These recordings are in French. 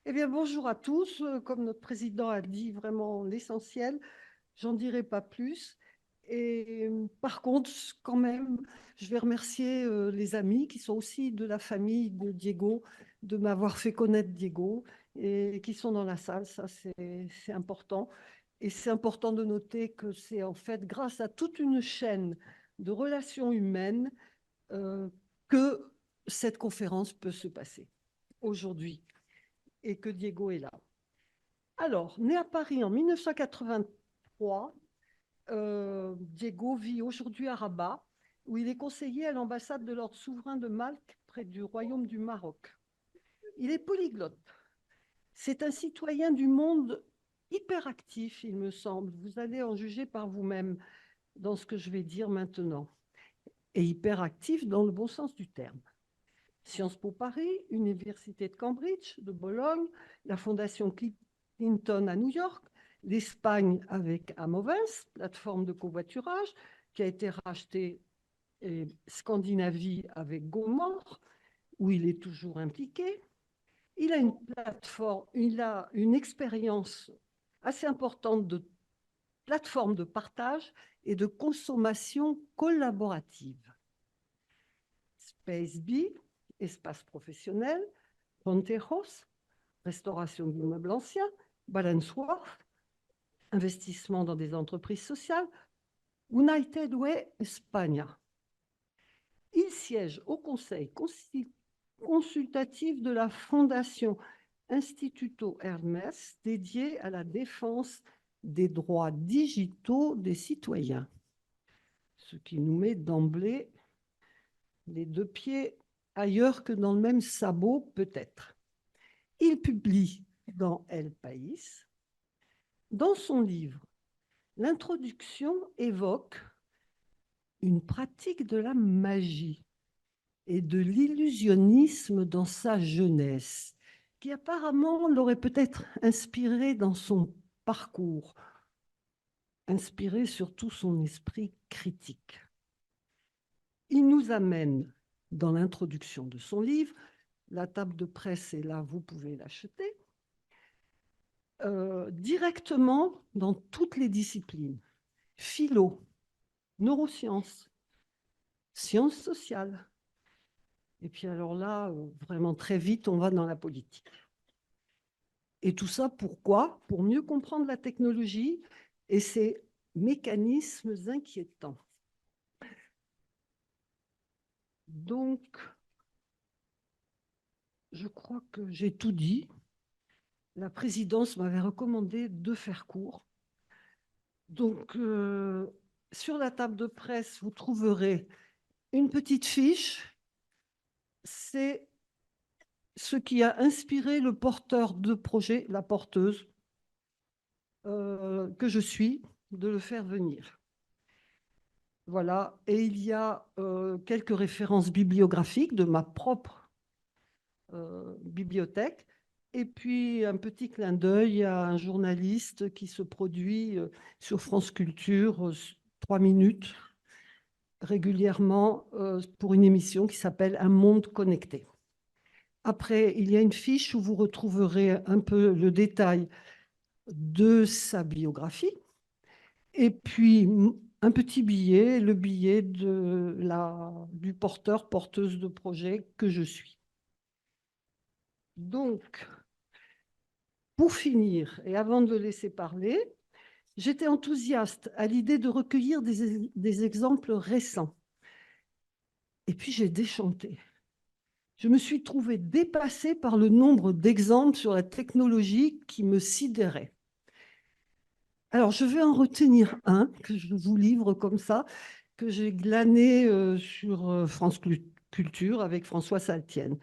Eh bien, bonjour à tous. Comme notre président a dit vraiment l'essentiel, j'en dirai pas plus. Et par contre, quand même, je vais remercier les amis qui sont aussi de la famille de Diego, de m'avoir fait connaître Diego et qui sont dans la salle. Ça, c'est important. Et c'est important de noter que c'est en fait grâce à toute une chaîne de relations humaines que cette conférence peut se passer aujourd'hui et que Diego est là. Alors, né à Paris en 1983, Diego vit aujourd'hui à Rabat, où il est conseiller à l'ambassade de l'ordre souverain de Malte, près du Royaume du Maroc. Il est polyglotte. C'est un citoyen du monde hyperactif, il me semble. Vous allez en juger par vous-même dans ce que je vais dire maintenant. Et hyperactif dans le bon sens du terme. Sciences Po Paris, Université de Cambridge, de Bologne, la Fondation Clinton à New York, l'Espagne avec Amovens, plateforme de covoiturage, qui a été rachetée, et Scandinavie avec Gaumont, où il est toujours impliqué. Il a une plateforme, il a une expérience assez importante de plateforme de partage et de consommation collaborative. SpaceBee, espace professionnel, Ponteros, restauration d'immeubles anciens, Balanceworth, investissement dans des entreprises sociales, United Way España. Il siège au conseil consultatif de la Fondation Instituto Hermes, dédiée à la défense des droits digitaux des citoyens. Ce qui nous met d'emblée les deux pieds ailleurs que dans le même sabot, peut-être. Il publie dans El País. Dans son livre, l'introduction évoque une pratique de la magie et de l'illusionnisme dans sa jeunesse, qui apparemment l'aurait peut-être inspiré dans son parcours, inspiré surtout son esprit critique. Il nous amène dans l'introduction de son livre, la table de presse est là, vous pouvez l'acheter, directement dans toutes les disciplines, philo, neurosciences, sciences sociales. Et puis alors là, vraiment très vite, on va dans la politique. Et tout ça, pourquoi? Pour mieux comprendre la technologie et ses mécanismes inquiétants. Donc, je crois que j'ai tout dit. La présidence m'avait recommandé de faire court. Donc, sur la table de presse, vous trouverez une petite fiche. C'est ce qui a inspiré le porteur de projet, la porteuse, que je suis, de le faire venir. Voilà, et il y a quelques références bibliographiques de ma propre bibliothèque, et puis un petit clin d'œil à un journaliste qui se produit sur France Culture 3 minutes régulièrement pour une émission qui s'appelle Un monde connecté. Après, il y a une fiche où vous retrouverez un peu le détail de sa biographie, et puis un petit billet, le billet du porteur, porteuse de projet que je suis. Donc, pour finir, et avant de le laisser parler, j'étais enthousiaste à l'idée de recueillir des exemples récents. Et puis j'ai déchanté. Je me suis trouvée dépassée par le nombre d'exemples sur la technologie qui me sidérait. Alors, je vais en retenir un que je vous livre comme ça, que j'ai glané sur France Culture avec François Saltienne.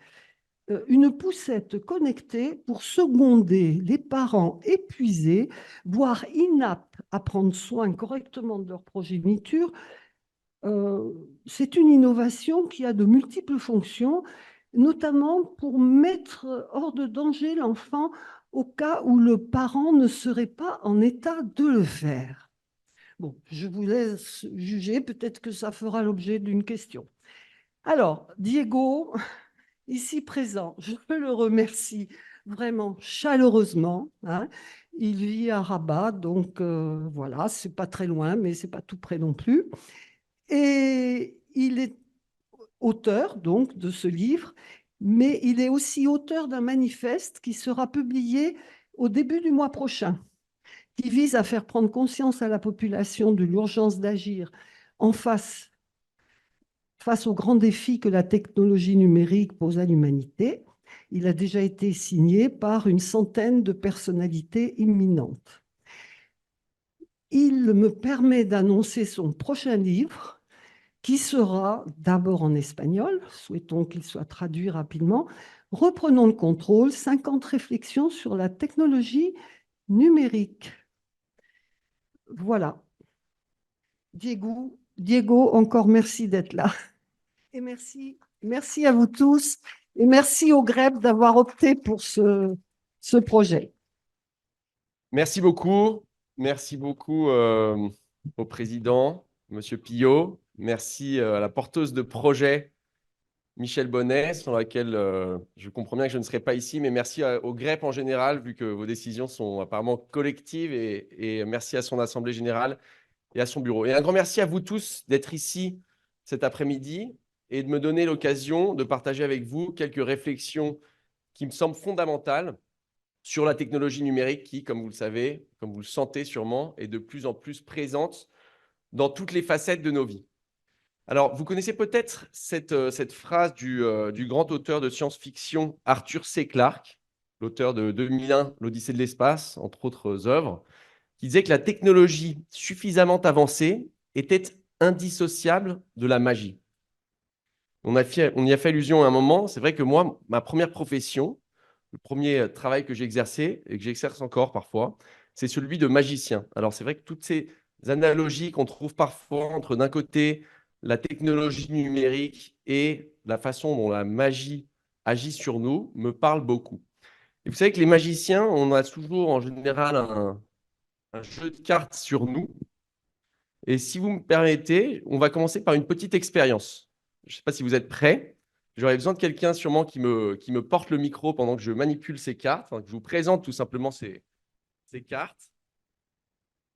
Une poussette connectée pour seconder les parents épuisés, voire inaptes à prendre soin correctement de leur progéniture. C'est une innovation qui a de multiples fonctions, notamment pour mettre hors de danger l'enfant au cas où le parent ne serait pas en état de le faire. Bon, je vous laisse juger, peut-être que ça fera l'objet d'une question. Alors, Diego, ici présent, je le remercie vraiment chaleureusement, hein. Il vit à Rabat, donc voilà, c'est pas très loin, mais c'est pas tout près non plus. Et il est auteur donc de ce livre, mais il est aussi auteur d'un manifeste qui sera publié au début du mois prochain, qui vise à faire prendre conscience à la population de l'urgence d'agir en face aux grands défis que la technologie numérique pose à l'humanité. Il a déjà été signé par une centaine de personnalités imminentes. Il me permet d'annoncer son prochain livre, qui sera d'abord en espagnol, souhaitons qu'il soit traduit rapidement. Reprenons le contrôle, 50 réflexions sur la technologie numérique. Voilà. Diego, encore merci d'être là. Et merci à vous tous. Et merci au GREP d'avoir opté pour ce projet. Merci beaucoup. Merci beaucoup au président, Monsieur Pillot. Merci à la porteuse de projet, Michel Bonnet, sans laquelle je comprends bien que je ne serai pas ici, mais merci au GREP en général, vu que vos décisions sont apparemment collectives, et merci à son Assemblée générale et à son bureau. Et un grand merci à vous tous d'être ici cet après-midi et de me donner l'occasion de partager avec vous quelques réflexions qui me semblent fondamentales sur la technologie numérique qui, comme vous le savez, comme vous le sentez sûrement, est de plus en plus présente dans toutes les facettes de nos vies. Alors, vous connaissez peut-être cette phrase du grand auteur de science-fiction Arthur C. Clarke, l'auteur de 2001, l'Odyssée de l'espace, entre autres œuvres, qui disait que la technologie suffisamment avancée était indissociable de la magie. On y a fait allusion à un moment. C'est vrai que moi, ma première profession, le premier travail que j'ai exercé et que j'exerce encore parfois, c'est celui de magicien. Alors, c'est vrai que toutes ces analogies qu'on trouve parfois entre, d'un côté, la technologie numérique et la façon dont la magie agit sur nous me parlent beaucoup. Et vous savez que les magiciens, on a toujours en général un jeu de cartes sur nous. Et si vous me permettez, on va commencer par une petite expérience. Je ne sais pas si vous êtes prêts. J'aurais besoin de quelqu'un sûrement qui me porte le micro pendant que je manipule ces cartes, enfin, que je vous présente tout simplement ces cartes.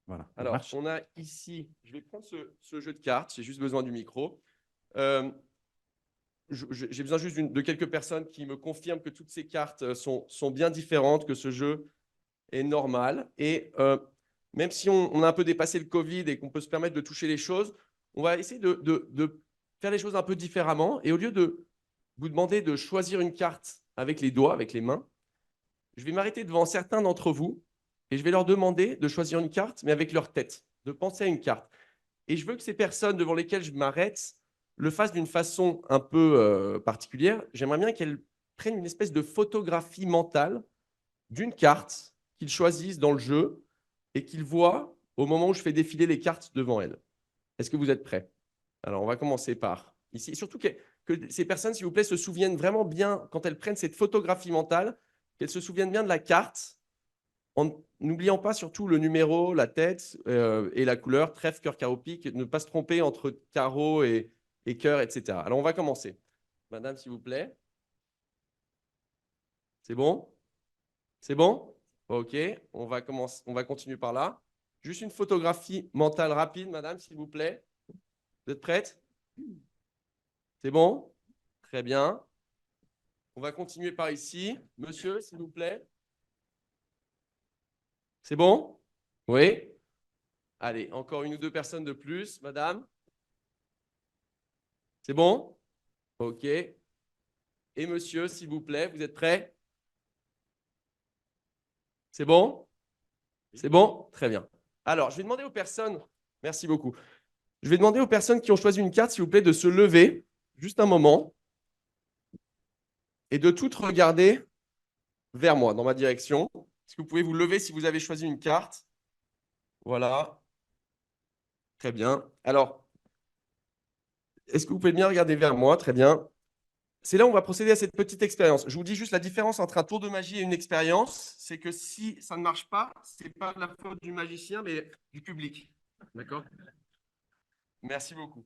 Voilà, Alors, on a ici, je vais prendre ce jeu de cartes, j'ai juste besoin du micro. Euh, j'ai besoin juste de quelques personnes qui me confirment que toutes ces cartes sont bien différentes, que ce jeu est normal. Et même si on a un peu dépassé le Covid et qu'on peut se permettre de toucher les choses, on va essayer de faire les choses un peu différemment. Et au lieu de vous demander de choisir une carte avec les doigts, avec les mains, je vais m'arrêter devant certains d'entre vous et je vais leur demander de choisir une carte, mais avec leur tête, de penser à une carte. Et je veux que ces personnes devant lesquelles je m'arrête le fassent d'une façon un peu particulière. J'aimerais bien qu'elles prennent une espèce de photographie mentale d'une carte qu'ils choisissent dans le jeu et qu'ils voient au moment où je fais défiler les cartes devant elles. Est-ce que vous êtes prêts? Alors, on va commencer par ici. Et surtout que ces personnes, s'il vous plaît, se souviennent vraiment bien, quand elles prennent cette photographie mentale, qu'elles se souviennent bien de la carte, en n'oubliant pas surtout le numéro, la tête et la couleur, trèfle, cœur, carreau, pique, ne pas se tromper entre carreau et cœur, etc. Alors, on va commencer. Madame, s'il vous plaît. C'est bon? C'est bon? Ok, on va commencer, on va continuer par là. Juste une photographie mentale rapide, madame, s'il vous plaît. Vous êtes prête? C'est bon? Très bien. On va continuer par ici. Monsieur, s'il vous plaît. C'est bon? Oui? Allez, encore une ou deux personnes de plus, madame. C'est bon? Ok. Et monsieur, s'il vous plaît, vous êtes prêt? C'est bon? C'est bon? Très bien. Alors, je vais demander aux personnes, merci beaucoup. Je vais demander aux personnes qui ont choisi une carte, s'il vous plaît, de se lever juste un moment et de toutes regarder vers moi, dans ma direction. Est-ce que vous pouvez vous lever si vous avez choisi une carte? Voilà. Très bien. Alors, est-ce que vous pouvez bien regarder vers moi? Très bien. C'est là où on va procéder à cette petite expérience. Je vous dis juste la différence entre un tour de magie et une expérience, c'est que si ça ne marche pas, ce n'est pas la faute du magicien, mais du public. D'accord? Merci beaucoup.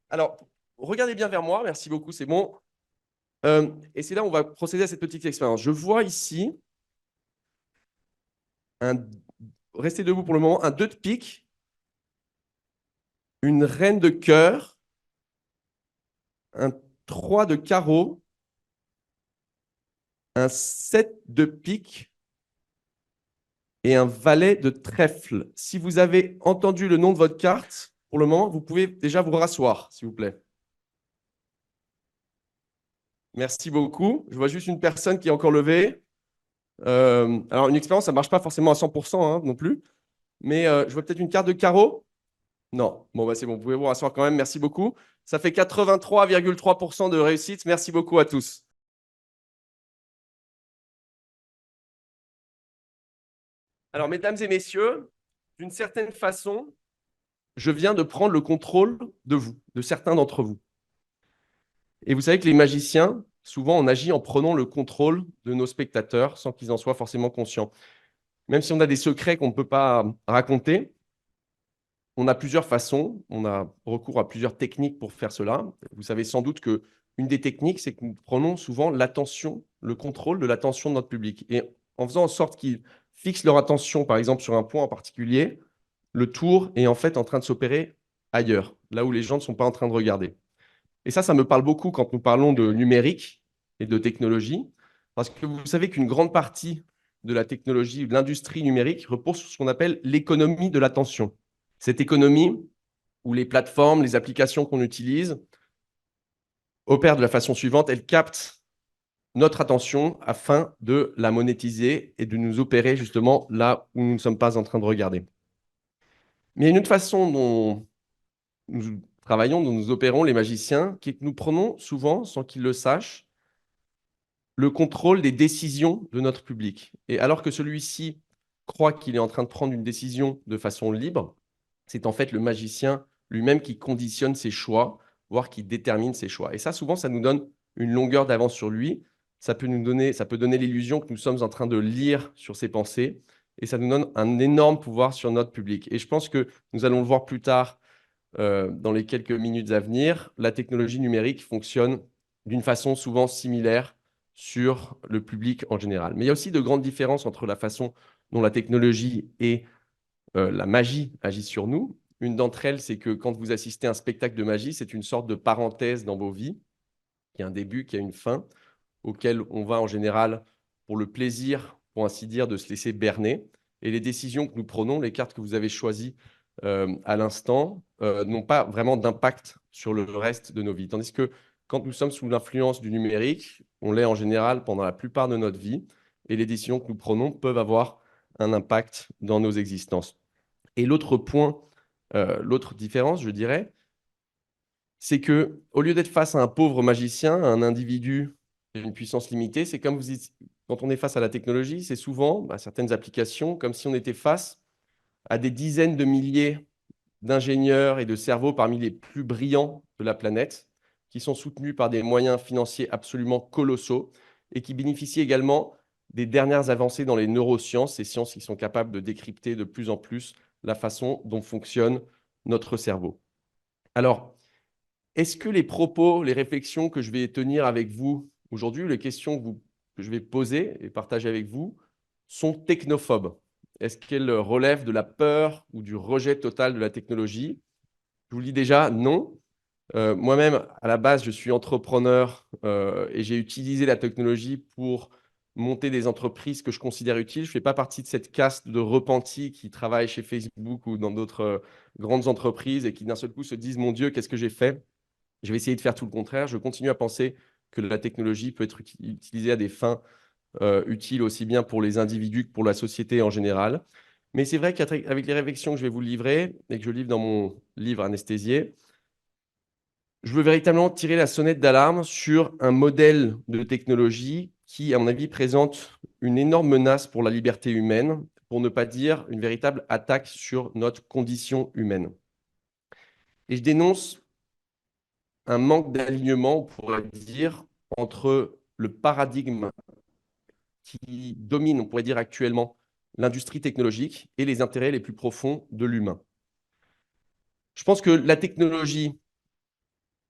Alors, regardez bien vers moi. Merci beaucoup, c'est bon. Et c'est là où on va procéder à cette petite expérience. Je vois ici restez debout pour le moment, un 2 de pique, une reine de cœur, un 3 de carreau, un 7 de pique et un valet de trèfle. Si vous avez entendu le nom de votre carte, pour le moment, vous pouvez déjà vous rasseoir, s'il vous plaît. Merci beaucoup. Je vois juste une personne qui est encore levée. Alors, une expérience, ça ne marche pas forcément à 100% hein, non plus. Mais je vois peut-être une carte de carreau. Non. Bon, bah, c'est bon. Vous pouvez vous rasseoir quand même. Merci beaucoup. Ça fait 83,3% de réussite. Merci beaucoup à tous. Alors, mesdames et messieurs, d'une certaine façon, je viens de prendre le contrôle de vous, de certains d'entre vous. Et vous savez que les magiciens, souvent, on agit en prenant le contrôle de nos spectateurs sans qu'ils en soient forcément conscients. Même si on a des secrets qu'on ne peut pas raconter, on a plusieurs façons, on a recours à plusieurs techniques pour faire cela. Vous savez sans doute que une des techniques, c'est que nous prenons souvent l'attention, le contrôle de l'attention de notre public. Et en faisant en sorte qu'ils fixent leur attention, par exemple, sur un point en particulier, le tour est en fait en train de s'opérer ailleurs, là où les gens ne sont pas en train de regarder. Et ça me parle beaucoup quand nous parlons de numérique et de technologie, parce que vous savez qu'une grande partie de la technologie, de l'industrie numérique repose sur ce qu'on appelle l'économie de l'attention. Cette économie, où les plateformes, les applications qu'on utilise opèrent de la façon suivante, elles captent notre attention afin de la monétiser et de nous opérer justement là où nous ne sommes pas en train de regarder. Mais il y a une autre façon dont nous travaillons, dont nous opérons les magiciens, qui est que nous prenons souvent, sans qu'ils le sachent, le contrôle des décisions de notre public. Et alors que celui-ci croit qu'il est en train de prendre une décision de façon libre, c'est en fait le magicien lui-même qui conditionne ses choix, voire qui détermine ses choix. Et ça, souvent, ça nous donne une longueur d'avance sur lui. Ça peut donner l'illusion que nous sommes en train de lire sur ses pensées, et ça nous donne un énorme pouvoir sur notre public. Et je pense que nous allons le voir plus tard dans les quelques minutes à venir. La technologie numérique fonctionne d'une façon souvent similaire sur le public en général. Mais il y a aussi de grandes différences entre la façon dont la technologie et la magie agissent sur nous. Une d'entre elles, c'est que quand vous assistez à un spectacle de magie, c'est une sorte de parenthèse dans vos vies, qui a un début, qui a une fin, auquel on va en général pour le plaisir, pour ainsi dire, de se laisser berner. Et les décisions que nous prenons, les cartes que vous avez choisies à l'instant, n'ont pas vraiment d'impact sur le reste de nos vies. Tandis que quand nous sommes sous l'influence du numérique, on l'est en général pendant la plupart de notre vie, et les décisions que nous prenons peuvent avoir un impact dans nos existences. Et l'autre point, l'autre différence, je dirais, c'est que au lieu d'être face à un pauvre magicien, à un individu d'une puissance limitée, c'est comme vous dites, quand on est face à la technologie, c'est souvent, certaines applications, comme si on était face à des dizaines de milliers d'ingénieurs et de cerveaux parmi les plus brillants de la planète, qui sont soutenus par des moyens financiers absolument colossaux et qui bénéficient également des dernières avancées dans les neurosciences, ces sciences qui sont capables de décrypter de plus en plus la façon dont fonctionne notre cerveau. Alors, est-ce que les propos, les réflexions que je vais tenir avec vous aujourd'hui, les questions que je vais poser et partager avec vous, sont technophobes? Est-ce qu'elles relèvent de la peur ou du rejet total de la technologie? Je vous le dis déjà, non. Moi-même, à la base, je suis entrepreneur et j'ai utilisé la technologie pour monter des entreprises que je considère utiles. Je ne fais pas partie de cette caste de repentis qui travaillent chez Facebook ou dans d'autres grandes entreprises et qui d'un seul coup se disent « Mon Dieu, qu'est-ce que j'ai fait ?» Je vais essayer de faire tout le contraire. Je continue à penser que la technologie peut être utilisée à des fins utiles aussi bien pour les individus que pour la société en général. Mais c'est vrai qu'avec les réflexions que je vais vous livrer et que je livre dans mon livre Anesthésié, je veux véritablement tirer la sonnette d'alarme sur un modèle de technologie qui, à mon avis, présente une énorme menace pour la liberté humaine, pour ne pas dire une véritable attaque sur notre condition humaine. Et je dénonce un manque d'alignement, on pourrait dire, entre le paradigme qui domine, on pourrait dire actuellement, l'industrie technologique et les intérêts les plus profonds de l'humain. Je pense que la technologie,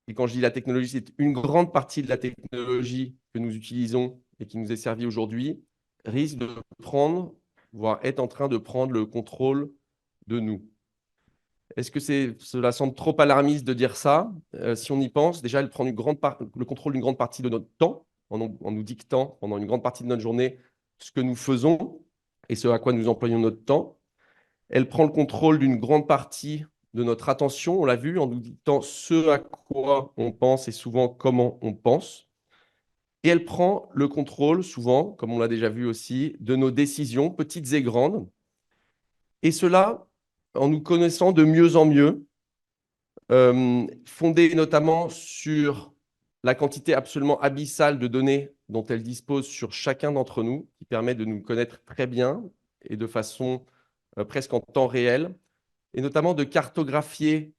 et quand je dis la technologie, c'est une grande partie de la technologie que nous utilisons et qui nous est servie aujourd'hui, risque de prendre voire est en train de prendre le contrôle de nous. Est-ce que cela semble trop alarmiste de dire ça? Si on y pense, déjà, elle prend le contrôle d'une grande partie de notre temps, en nous dictant pendant une grande partie de notre journée ce que nous faisons et ce à quoi nous employons notre temps. Elle prend le contrôle d'une grande partie de notre attention, on l'a vu, en nous dictant ce à quoi on pense et souvent comment on pense. Et elle prend le contrôle, souvent, comme on l'a déjà vu aussi, de nos décisions, petites et grandes. Et cela, en nous connaissant de mieux en mieux, fondée notamment sur la quantité absolument abyssale de données dont elle dispose sur chacun d'entre nous, qui permet de nous connaître très bien et de façon presque en temps réel, et notamment de cartographier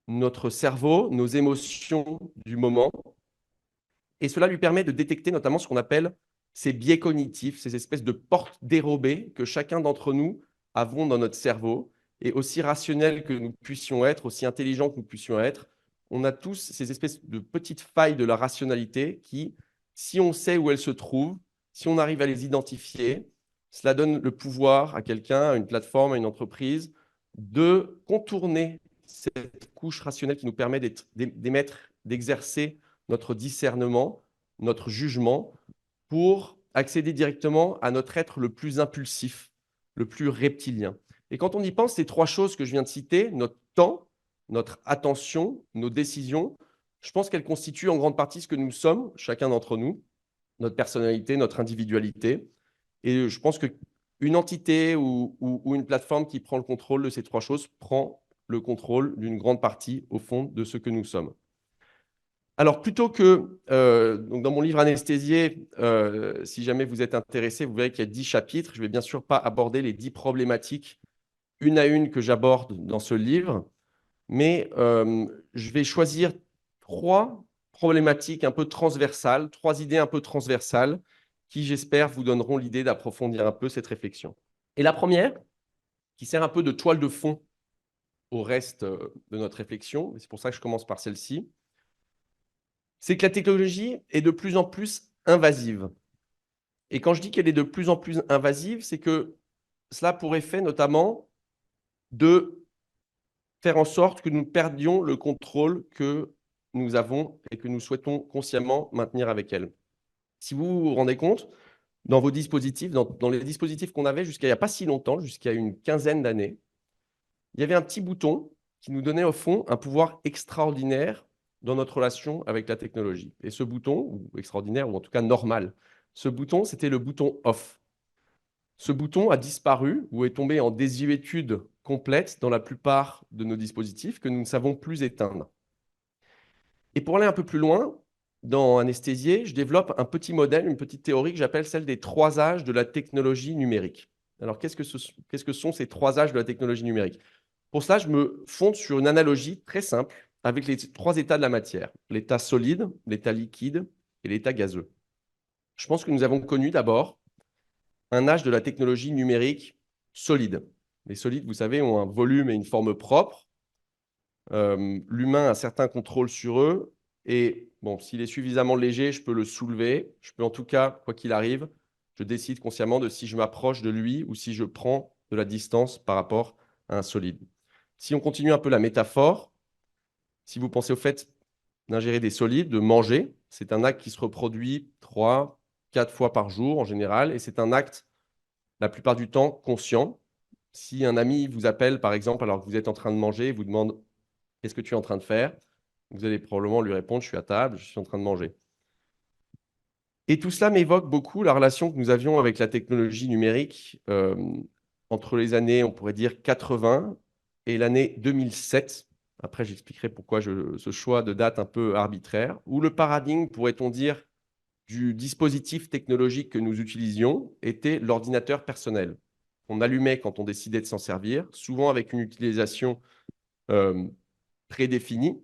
notre cerveau, nos émotions du moment. Et cela lui permet de détecter notamment ce qu'on appelle ces biais cognitifs, ces espèces de portes dérobées que chacun d'entre nous avons dans notre cerveau. Et aussi rationnels que nous puissions être, aussi intelligents que nous puissions être, on a tous ces espèces de petites failles de la rationalité qui, si on sait où elles se trouvent, si on arrive à les identifier, cela donne le pouvoir à quelqu'un, à une plateforme, à une entreprise, de contourner cette couche rationnelle qui nous permet d'émettre, d'exercer notre discernement, notre jugement, pour accéder directement à notre être le plus impulsif, le plus reptilien. Et quand on y pense, ces trois choses que je viens de citer, notre temps, notre attention, nos décisions, je pense qu'elles constituent en grande partie ce que nous sommes, chacun d'entre nous, notre personnalité, notre individualité. Et je pense qu'une entité ou une plateforme qui prend le contrôle de ces trois choses prend le contrôle d'une grande partie, au fond, de ce que nous sommes. Alors, plutôt que, donc dans mon livre Anesthésié, si jamais vous êtes intéressé, vous verrez qu'il y a 10 chapitres. Je ne vais bien sûr pas aborder les 10 problématiques une à une que j'aborde dans ce livre, mais je vais choisir 3 problématiques un peu transversales, 3 idées un peu transversales qui, j'espère, vous donneront l'idée d'approfondir un peu cette réflexion. Et la première, qui sert un peu de toile de fond au reste de notre réflexion, et c'est pour ça que je commence par celle-ci, c'est que la technologie est de plus en plus invasive. Et quand je dis qu'elle est de plus en plus invasive, c'est que cela a pour effet notamment de faire en sorte que nous perdions le contrôle que nous avons et que nous souhaitons consciemment maintenir avec elle. Si vous vous rendez compte, dans vos dispositifs, dans les dispositifs qu'on avait jusqu'à il n'y a pas si longtemps, jusqu'à une quinzaine d'années, il y avait un petit bouton qui nous donnait au fond un pouvoir extraordinaire dans notre relation avec la technologie. Et ce bouton, ou extraordinaire, ou en tout cas normal, ce bouton, c'était le bouton off. Ce bouton a disparu ou est tombé en désuétude complète dans la plupart de nos dispositifs que nous ne savons plus éteindre. Et pour aller un peu plus loin, dans Anesthésié, je développe un petit modèle, une petite théorie que j'appelle celle des 3 âges de la technologie numérique. Alors, qu'est-ce que sont ces 3 âges de la technologie numérique? Pour cela, je me fonde sur une analogie très simple avec les 3 états de la matière, l'état solide, l'état liquide et l'état gazeux. Je pense que nous avons connu d'abord un âge de la technologie numérique solide. Les solides, vous savez, ont un volume et une forme propre. L'humain a un certain contrôle sur eux. Et bon, s'il est suffisamment léger, je peux le soulever. Je peux en tout cas, quoi qu'il arrive, je décide consciemment de si je m'approche de lui ou si je prends de la distance par rapport à un solide. Si on continue un peu la métaphore, si vous pensez au fait d'ingérer des solides, de manger, c'est un acte qui se reproduit 3, 4 fois par jour en général, et c'est un acte, la plupart du temps, conscient. Si un ami vous appelle, par exemple, alors que vous êtes en train de manger, vous demande « Qu'est-ce que tu es en train de faire ?» Vous allez probablement lui répondre « Je suis à table, je suis en train de manger ». Et tout cela m'évoque beaucoup la relation que nous avions avec la technologie numérique entre les années, on pourrait dire, 80 et l'année 2007. Après, j'expliquerai pourquoi ce choix de date un peu arbitraire, où le paradigme, pourrait-on dire, du dispositif technologique que nous utilisions était l'ordinateur personnel. On allumait quand on décidait de s'en servir, souvent avec une utilisation prédéfinie,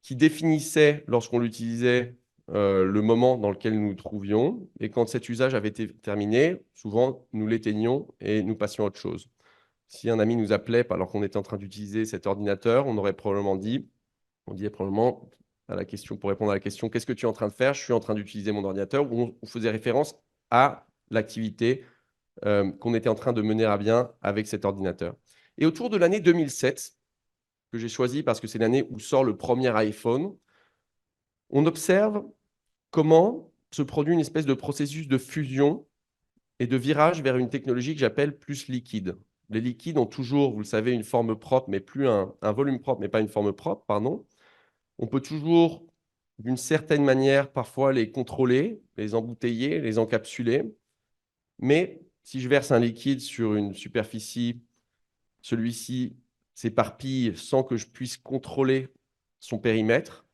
qui définissait, lorsqu'on l'utilisait, le moment dans lequel nous nous trouvions. Et quand cet usage avait été terminé, souvent, nous l'éteignions et nous passions à autre chose. Si un ami nous appelait alors qu'on était en train d'utiliser cet ordinateur, on disait probablement à la question, pour répondre à la question « Qu'est-ce que tu es en train de faire ?» Je suis en train d'utiliser mon ordinateur. On faisait référence à l'activité qu'on était en train de mener à bien avec cet ordinateur. Et autour de l'année 2007, que j'ai choisi parce que c'est l'année où sort le premier iPhone, on observe comment se produit une espèce de processus de fusion et de virage vers une technologie que j'appelle plus liquide. Les liquides ont toujours, vous le savez, une forme propre, mais plus un volume propre, mais pas une forme propre, pardon. On peut toujours, d'une certaine manière, parfois les contrôler, les embouteiller, les encapsuler. Mais si je verse un liquide sur une superficie, celui-ci s'éparpille sans que je puisse contrôler son périmètre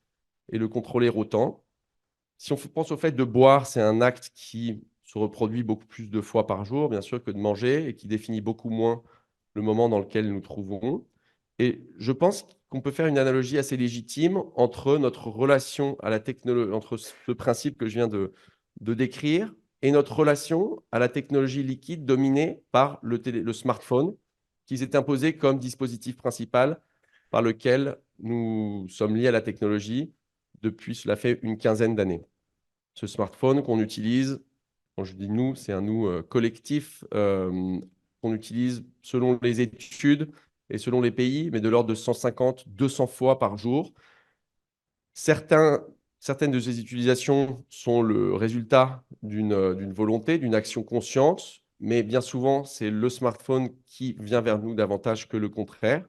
et le contrôler autant. Si on pense au fait de boire, c'est un acte qui se reproduit beaucoup plus de fois par jour, bien sûr, que de manger et qui définit beaucoup moins le moment dans lequel nous nous trouvons. Et je pense qu'on peut faire une analogie assez légitime entre notre relation à la technologie, entre ce principe que je viens de décrire et notre relation à la technologie liquide dominée par le smartphone, qui s'est imposé comme dispositif principal par lequel nous sommes liés à la technologie depuis, cela fait une quinzaine d'années. Ce smartphone qu'on utilise, quand je dis nous, c'est un nous collectif, qu'on utilise selon les études et selon les pays, mais de l'ordre de 150, 200 fois par jour. Certaines de ces utilisations sont le résultat d'une volonté, d'une action consciente, mais bien souvent, c'est le smartphone qui vient vers nous davantage que le contraire.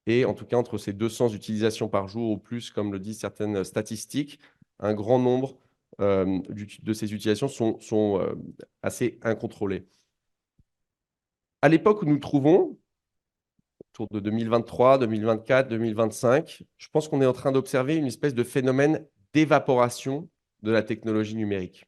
Et en tout cas, entre ces 200 utilisations par jour ou plus, comme le disent certaines statistiques, un grand nombre de ces utilisations sont assez incontrôlées. À l'époque où nous nous trouvons, autour de 2023, 2024, 2025, je pense qu'on est en train d'observer une espèce de phénomène d'évaporation de la technologie numérique.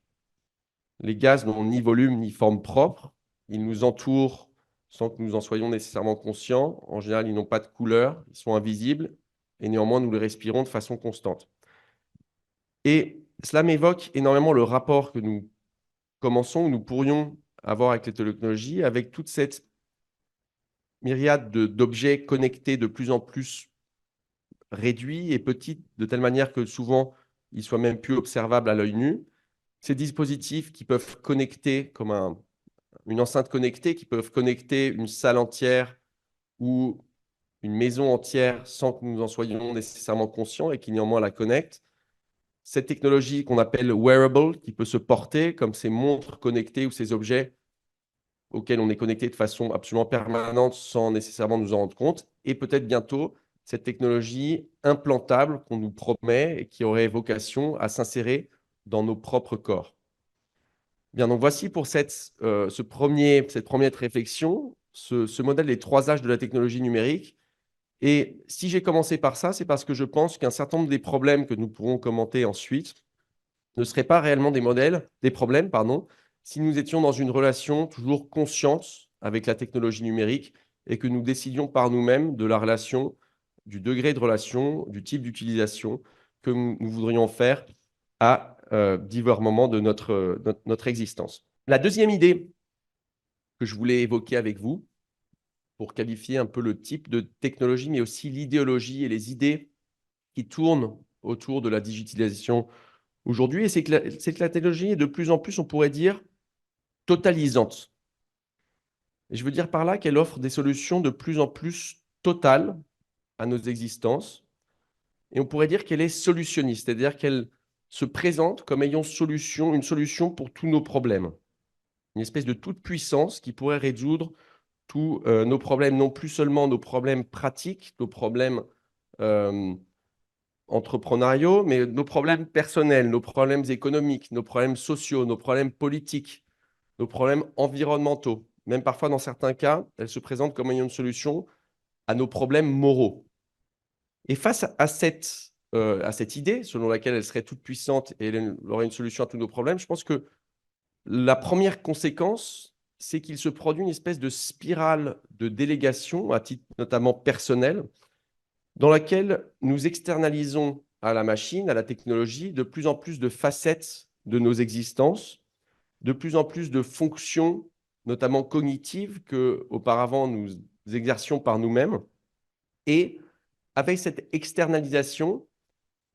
Les gaz n'ont ni volume ni forme propre. Ils nous entourent sans que nous en soyons nécessairement conscients. En général, ils n'ont pas de couleur, ils sont invisibles, et néanmoins, nous les respirons de façon constante. Et cela m'évoque énormément le rapport que nous commençons, nous pourrions avoir avec les technologies, avec toute cette myriade d'objets connectés de plus en plus réduits et petits, de telle manière que souvent, ils soient même plus observables à l'œil nu. Ces dispositifs qui peuvent connecter comme une enceinte connectée, qui peuvent connecter une salle entière ou une maison entière sans que nous en soyons nécessairement conscients et qui néanmoins la connectent. Cette technologie qu'on appelle wearable, qui peut se porter comme ces montres connectées ou ces objets auxquels on est connecté de façon absolument permanente sans nécessairement nous en rendre compte, et peut-être bientôt cette technologie implantable qu'on nous promet et qui aurait vocation à s'insérer dans nos propres corps. Bien, donc voici pour cette première réflexion, ce modèle des 3 âges de la technologie numérique. Et si j'ai commencé par ça, c'est parce que je pense qu'un certain nombre des problèmes que nous pourrons commenter ensuite ne seraient pas réellement des problèmes, si nous étions dans une relation toujours consciente avec la technologie numérique et que nous décidions par nous-mêmes de la relation, du degré de relation, du type d'utilisation que nous voudrions faire à divers moments de notre existence. La deuxième idée que je voulais évoquer avec vous, pour qualifier un peu le type de technologie, mais aussi l'idéologie et les idées qui tournent autour de la digitalisation aujourd'hui, et c'est que la technologie est de plus en plus, on pourrait dire, totalisante. Et je veux dire par là qu'elle offre des solutions de plus en plus totales à nos existences, et on pourrait dire qu'elle est solutionniste, c'est-à-dire qu'elle se présente comme ayant une solution pour tous nos problèmes. Une espèce de toute-puissance qui pourrait résoudre tous nos problèmes, non plus seulement nos problèmes pratiques, nos problèmes entrepreneuriaux, mais nos problèmes personnels, nos problèmes économiques, nos problèmes sociaux, nos problèmes politiques, nos problèmes environnementaux. Même parfois, dans certains cas, elle se présente comme ayant une solution à nos problèmes moraux. Et face à cette idée, selon laquelle elle serait toute puissante et elle aurait une solution à tous nos problèmes, je pense que la première conséquence, c'est qu'il se produit une espèce de spirale de délégation, à titre notamment personnel, dans laquelle nous externalisons à la machine, à la technologie, de plus en plus de facettes de nos existences, de plus en plus de fonctions, notamment cognitives, qu'auparavant nous exercions par nous-mêmes. Et avec cette externalisation,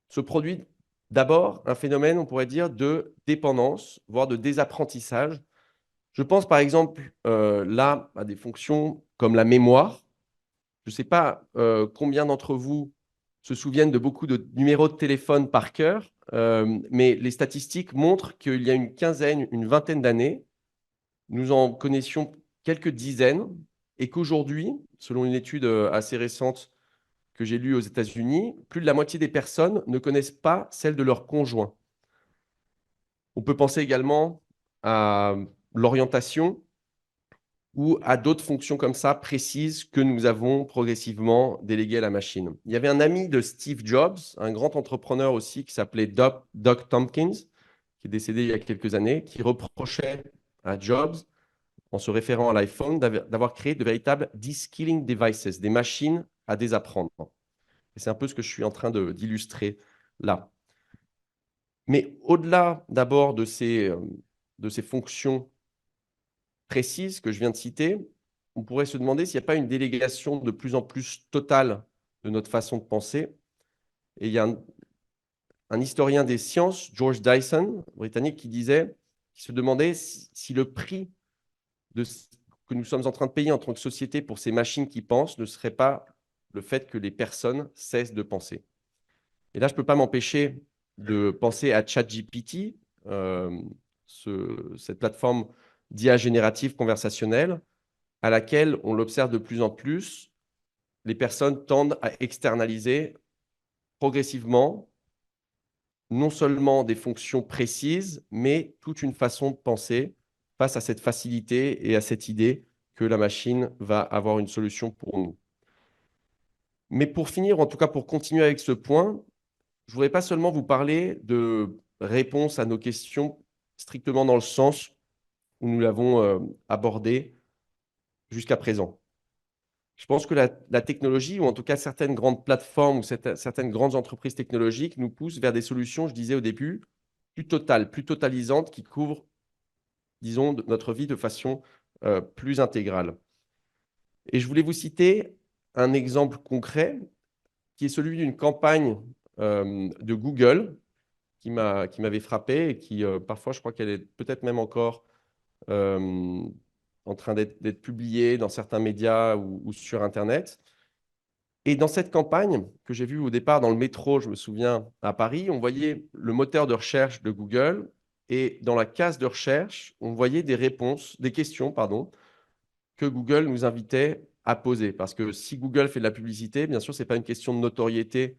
se produit d'abord un phénomène, on pourrait dire, de dépendance, voire de désapprentissage Je pense par exemple là à des fonctions comme la mémoire. Je ne sais pas combien d'entre vous se souviennent de beaucoup de numéros de téléphone par cœur, mais les statistiques montrent qu'il y a une quinzaine, une vingtaine d'années, nous en connaissions quelques dizaines et qu'aujourd'hui, selon une étude assez récente que j'ai lue aux États-Unis, plus de la moitié des personnes ne connaissent pas celle de leur conjoint. On peut penser également à l'orientation ou à d'autres fonctions comme ça précises que nous avons progressivement déléguées à la machine. Il y avait un ami de Steve Jobs, un grand entrepreneur aussi, qui s'appelait Doc Tompkins, qui est décédé il y a quelques années, qui reprochait à Jobs, en se référant à l'iPhone, d'avoir créé de véritables de-skilling devices, des machines à désapprendre. Et c'est un peu ce que je suis en train d'illustrer là. Mais au-delà d'abord de ces fonctions précises que je viens de citer, on pourrait se demander s'il n'y a pas une délégation de plus en plus totale de notre façon de penser. Et il y a un historien des sciences, George Dyson, britannique, qui se demandait si le prix que nous sommes en train de payer en tant que société pour ces machines qui pensent ne serait pas le fait que les personnes cessent de penser. Et là, je ne peux pas m'empêcher de penser à ChatGPT, cette plateforme d'IA générative conversationnelle, à laquelle on l'observe de plus en plus, les personnes tendent à externaliser progressivement non seulement des fonctions précises, mais toute une façon de penser face à cette facilité et à cette idée que la machine va avoir une solution pour nous. Mais pour finir, en tout cas pour continuer avec ce point, je ne voudrais pas seulement vous parler de réponses à nos questions strictement dans le sens où nous l'avons abordé jusqu'à présent. Je pense que la technologie, ou en tout cas certaines grandes plateformes ou certaines grandes entreprises technologiques, nous poussent vers des solutions, je disais au début, plus totales, plus totalisantes, qui couvrent, disons, notre vie de façon plus intégrale. Et je voulais vous citer un exemple concret, qui est celui d'une campagne de Google qui m'avait frappé et qui, parfois, je crois qu'elle est peut-être même encore en train d'être publiée dans certains médias ou sur Internet. Et dans cette campagne que j'ai vue au départ dans le métro, je me souviens, à Paris, on voyait le moteur de recherche de Google et dans la case de recherche, on voyait des questions, pardon, que Google nous invitait à poser. Parce que si Google fait de la publicité, bien sûr, ce n'est pas une question de notoriété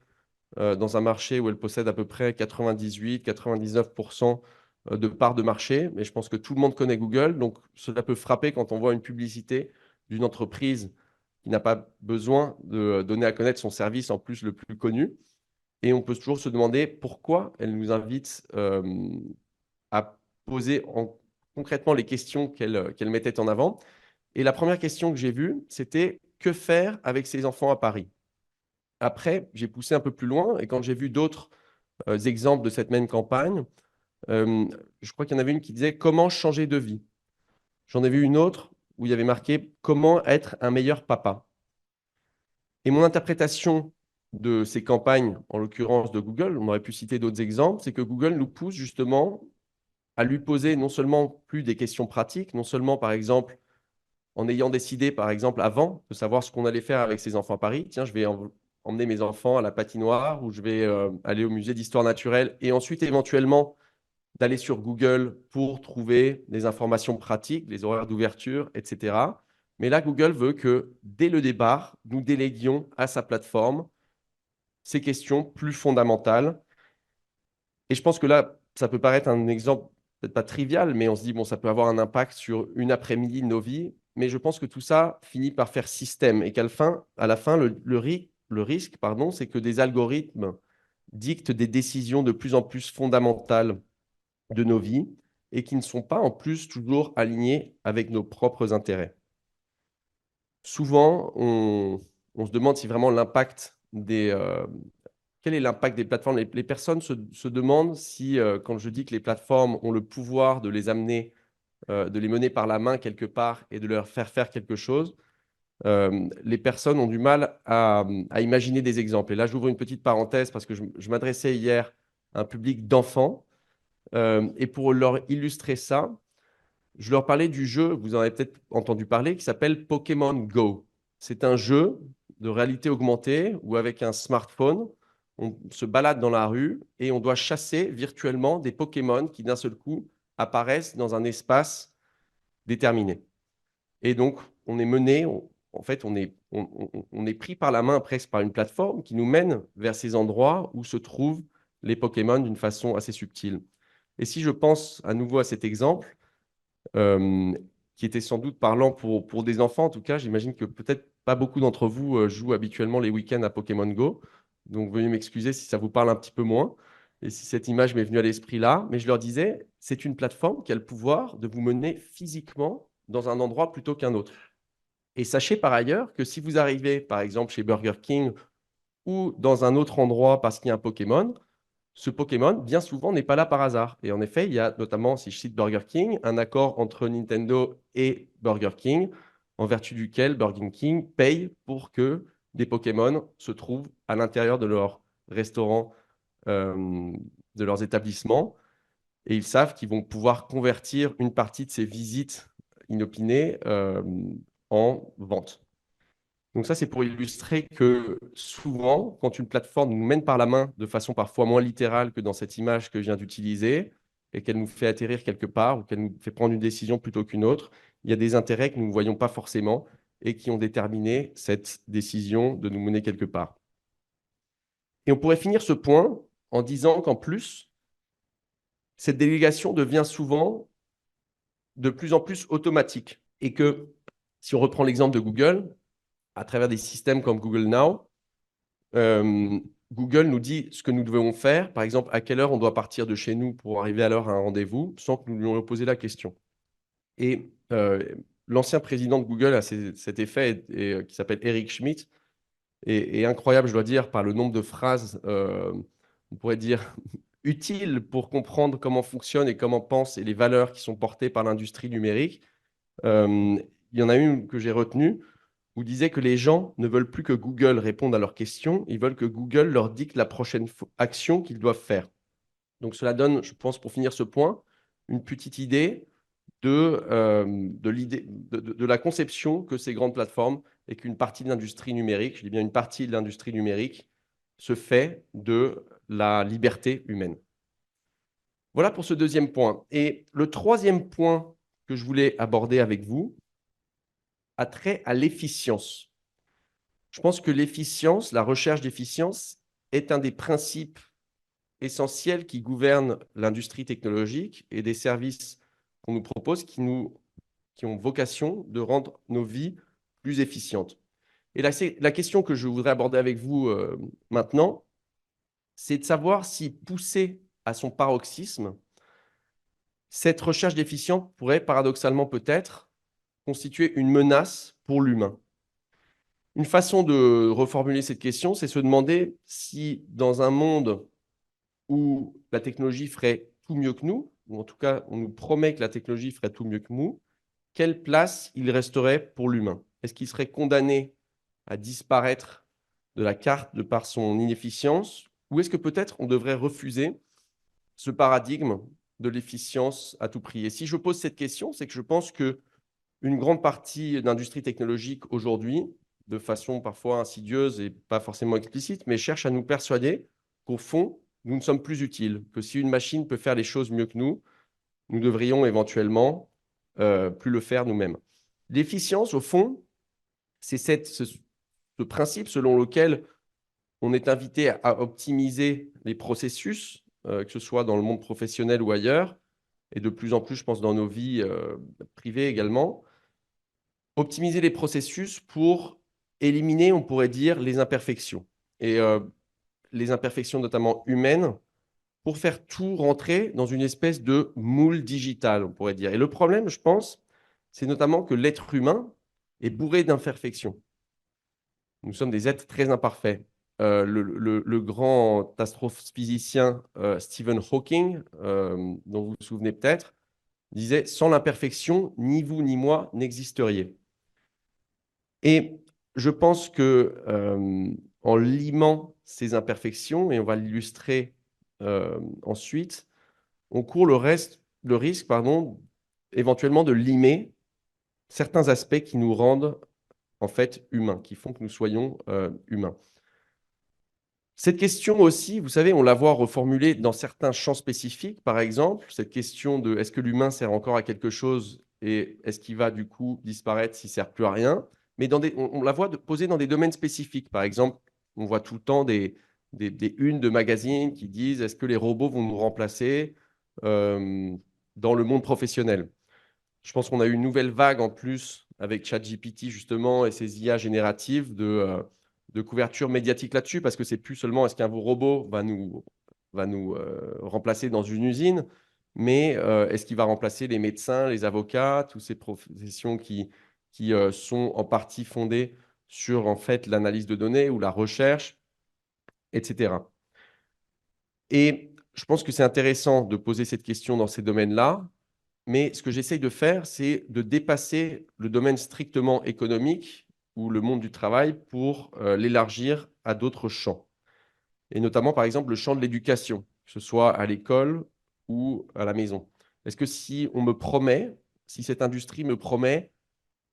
dans un marché où elle possède à peu près 98-99% de parts de marché. Mais je pense que tout le monde connaît Google. Donc, cela peut frapper quand on voit une publicité d'une entreprise qui n'a pas besoin de donner à connaître son service en plus le plus connu. Et on peut toujours se demander pourquoi elle nous invite à poser concrètement les questions qu'elle mettait en avant. Et la première question que j'ai vue, c'était que faire avec ses enfants à Paris? Après, j'ai poussé un peu plus loin et quand j'ai vu d'autres exemples de cette même campagne, je crois qu'il y en avait une qui disait comment changer de vie. J'en ai vu une autre où il y avait marqué comment être un meilleur papa. Et mon interprétation de ces campagnes, en l'occurrence de Google, on aurait pu citer d'autres exemples, c'est que Google nous pousse justement à lui poser non seulement plus des questions pratiques, non seulement par exemple en ayant décidé par exemple avant de savoir ce qu'on allait faire avec ses enfants à Paris, tiens, je vais emmener mes enfants à la patinoire ou je vais aller au musée d'histoire naturelle et ensuite éventuellement d'aller sur Google pour trouver des informations pratiques, les horaires d'ouverture, etc. Mais là, Google veut que dès le départ, nous déléguions à sa plateforme ces questions plus fondamentales. Et je pense que là, ça peut paraître un exemple peut-être pas trivial, mais on se dit, bon, ça peut avoir un impact sur une après-midi de nos vies. Mais je pense que tout ça finit par faire système et à la fin, le risque, pardon, c'est que des algorithmes dictent des décisions de plus en plus fondamentales de nos vies et qui ne sont pas en plus toujours alignés avec nos propres intérêts. Souvent, on se demande si vraiment quel est l'impact des plateformes. Les personnes se demandent si, quand je dis que les plateformes ont le pouvoir de les amener, de les mener par la main quelque part et de leur faire faire quelque chose, les personnes ont du mal à imaginer des exemples. Et là, j'ouvre une petite parenthèse parce que je m'adressais hier à un public d'enfants. Et pour leur illustrer ça, je leur parlais du jeu, vous en avez peut-être entendu parler, qui s'appelle Pokémon Go. C'est un jeu de réalité augmentée où avec un smartphone, on se balade dans la rue et on doit chasser virtuellement des Pokémon qui d'un seul coup apparaissent dans un espace déterminé. Et donc, on est mené, en fait, on est pris par la main presque par une plateforme qui nous mène vers ces endroits où se trouvent les Pokémon d'une façon assez subtile. Et si je pense à nouveau à cet exemple, euh, qui était sans doute parlant pour des enfants, en tout cas, j'imagine que peut-être pas beaucoup d'entre vous jouent habituellement les week-ends à Pokémon Go. Donc, veuillez m'excuser si ça vous parle un petit peu moins et si cette image m'est venue à l'esprit là. Mais je leur disais, c'est une plateforme qui a le pouvoir de vous mener physiquement dans un endroit plutôt qu'un autre. Et sachez par ailleurs que si vous arrivez, par exemple, chez Burger King ou dans un autre endroit parce qu'il y a un Pokémon, ce Pokémon, bien souvent, n'est pas là par hasard. Et en effet, il y a notamment, si je cite Burger King, un accord entre Nintendo et Burger King, en vertu duquel Burger King paye pour que des Pokémon se trouvent à l'intérieur de leur restaurant, de leurs établissements. Et ils savent qu'ils vont pouvoir convertir une partie de ces visites inopinées en vente. Donc ça, c'est pour illustrer que souvent, quand une plateforme nous mène par la main de façon parfois moins littérale que dans cette image que je viens d'utiliser, et qu'elle nous fait atterrir quelque part ou qu'elle nous fait prendre une décision plutôt qu'une autre, il y a des intérêts que nous ne voyons pas forcément et qui ont déterminé cette décision de nous mener quelque part. Et on pourrait finir ce point en disant qu'en plus, cette délégation devient souvent de plus en plus automatique et que, si on reprend l'exemple de Google, à travers des systèmes comme Google Now, Google nous dit ce que nous devons faire, par exemple, à quelle heure on doit partir de chez nous pour arriver à l'heure à un rendez-vous, sans que nous lui ayons posé la question. Et l'ancien président de Google a cet effet, qui s'appelle Eric Schmidt, est incroyable, je dois dire, par le nombre de phrases, on pourrait dire, utiles pour comprendre comment fonctionne et comment pense et les valeurs qui sont portées par l'industrie numérique. Il y en a une que j'ai retenue, où disait que les gens ne veulent plus que Google réponde à leurs questions, ils veulent que Google leur dicte la prochaine action qu'ils doivent faire. Donc cela donne, je pense, pour finir ce point, une petite idée de la conception que ces grandes plateformes et qu'une partie de l'industrie numérique, je dis bien une partie de l'industrie numérique, se fait de la liberté humaine. Voilà pour ce deuxième point. Et le troisième point que je voulais aborder avec vous a trait à l'efficience. Je pense que l'efficience, la recherche d'efficience, est un des principes essentiels qui gouvernent l'industrie technologique et des services qu'on nous propose qui ont vocation de rendre nos vies plus efficientes. Et la question que je voudrais aborder avec vous maintenant, c'est de savoir si poussée à son paroxysme, cette recherche d'efficience pourrait paradoxalement peut-être constituer une menace pour l'humain. Une façon de reformuler cette question, c'est se demander si dans un monde où la technologie ferait tout mieux que nous, ou en tout cas on nous promet que la technologie ferait tout mieux que nous, quelle place il resterait pour l'humain? Est-ce qu'il serait condamné à disparaître de la carte de par son inefficience, ou est-ce que peut-être on devrait refuser ce paradigme de l'efficience à tout prix? Et si je pose cette question, c'est que je pense que une grande partie de l'industrie technologique aujourd'hui, de façon parfois insidieuse et pas forcément explicite, mais cherche à nous persuader qu'au fond, nous ne sommes plus utiles, que si une machine peut faire les choses mieux que nous, nous devrions éventuellement plus le faire nous-mêmes. L'efficience, au fond, c'est ce principe selon lequel on est invité à optimiser les processus, que ce soit dans le monde professionnel ou ailleurs, et de plus en plus, je pense, dans nos vies privées également. Optimiser les processus pour éliminer, on pourrait dire, les imperfections. Et les imperfections notamment humaines, pour faire tout rentrer dans une espèce de moule digital, on pourrait dire. Et le problème, je pense, c'est notamment que l'être humain est bourré d'imperfections. Nous sommes des êtres très imparfaits. Le grand astrophysicien Stephen Hawking, dont vous vous souvenez peut-être, disait « Sans l'imperfection, ni vous ni moi n'existeriez ». Et je pense que en limant ces imperfections, et on va l'illustrer ensuite, on court le risque éventuellement de limer certains aspects qui nous rendent en fait humains, qui font que nous soyons humains. Cette question aussi, vous savez, on la voit reformulée dans certains champs spécifiques, par exemple, cette question de est-ce que l'humain sert encore à quelque chose et est-ce qu'il va du coup disparaître s'il ne sert plus à rien? Mais on la voit posée dans des domaines spécifiques. Par exemple, on voit tout le temps des unes de magazines qui disent est-ce que les robots vont nous remplacer dans le monde professionnel? Je pense qu'on a eu une nouvelle vague en plus avec ChatGPT justement et ses IA génératives de couverture médiatique là-dessus, parce que c'est plus seulement est-ce qu'un robot va nous remplacer dans une usine, mais est-ce qu'il va remplacer les médecins, les avocats, toutes ces professions qui sont en partie fondées sur en fait l'analyse de données ou la recherche, etc. Et je pense que c'est intéressant de poser cette question dans ces domaines-là, mais ce que j'essaye de faire, c'est de dépasser le domaine strictement économique ou le monde du travail pour l'élargir à d'autres champs. Et notamment, par exemple, le champ de l'éducation, que ce soit à l'école ou à la maison. Est-ce que si on me promet, si cette industrie me promet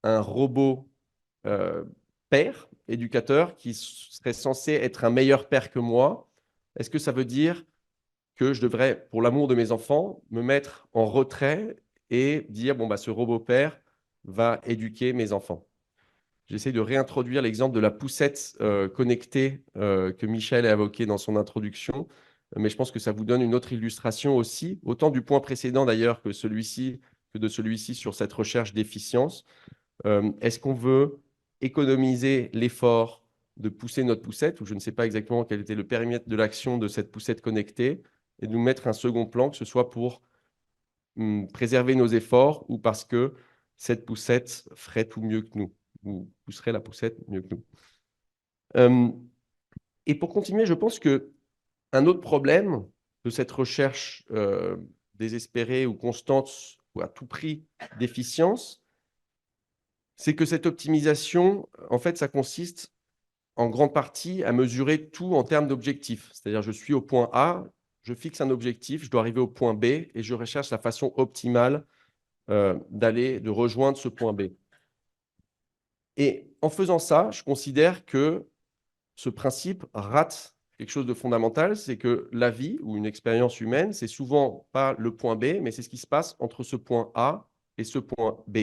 un robot euh, père, éducateur, qui serait censé être un meilleur père que moi, est-ce que ça veut dire que je devrais, pour l'amour de mes enfants, me mettre en retrait et dire, bon, bah, ce robot père va éduquer mes enfants? J'essaie de réintroduire l'exemple de la poussette connectée que Michel a évoqué dans son introduction, mais je pense que ça vous donne une autre illustration aussi, autant du point précédent d'ailleurs que de celui-ci sur cette recherche d'efficience. Est-ce qu'on veut économiser l'effort de pousser notre poussette, ou je ne sais pas exactement quel était le périmètre de l'action de cette poussette connectée, et de nous mettre un second plan, que ce soit pour préserver nos efforts ou parce que cette poussette ferait tout mieux que nous, ou pousserait la poussette mieux que nous. Et pour continuer, je pense que un autre problème de cette recherche désespérée ou constante ou à tout prix d'efficience, c'est que cette optimisation, en fait, ça consiste en grande partie à mesurer tout en termes d'objectifs. C'est-à-dire, je suis au point A, je fixe un objectif, je dois arriver au point B et je recherche la façon optimale de rejoindre ce point B. Et en faisant ça, je considère que ce principe rate quelque chose de fondamental, c'est que la vie ou une expérience humaine, c'est souvent pas le point B, mais c'est ce qui se passe entre ce point A et ce point B.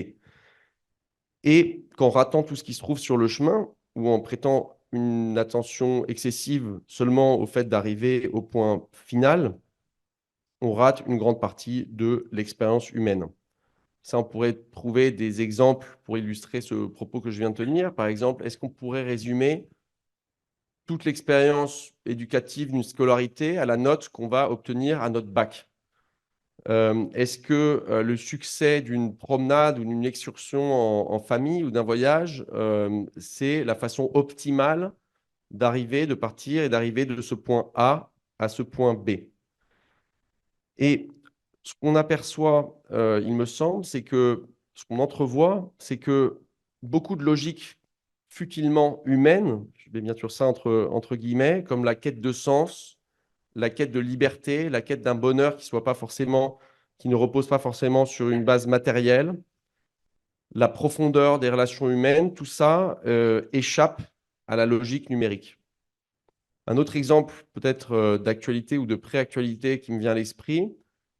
Et qu'en ratant tout ce qui se trouve sur le chemin, ou en prêtant une attention excessive seulement au fait d'arriver au point final, on rate une grande partie de l'expérience humaine. Ça, on pourrait trouver des exemples pour illustrer ce propos que je viens de tenir. Par exemple, est-ce qu'on pourrait résumer toute l'expérience éducative d'une scolarité à la note qu'on va obtenir à notre bac? Est-ce que le succès d'une promenade ou d'une excursion en famille ou d'un voyage, c'est la façon optimale d'arriver, de partir et d'arriver de ce point A à ce point B? Et ce qu'on aperçoit, il me semble, c'est que ce qu'on entrevoit, c'est que beaucoup de logiques futilement humaines, je mets bien sûr ça entre guillemets, comme la quête de sens, la quête de liberté, la quête d'un bonheur qui ne repose pas forcément sur une base matérielle, la profondeur des relations humaines, tout ça échappe à la logique numérique. Un autre exemple peut-être d'actualité ou de préactualité qui me vient à l'esprit,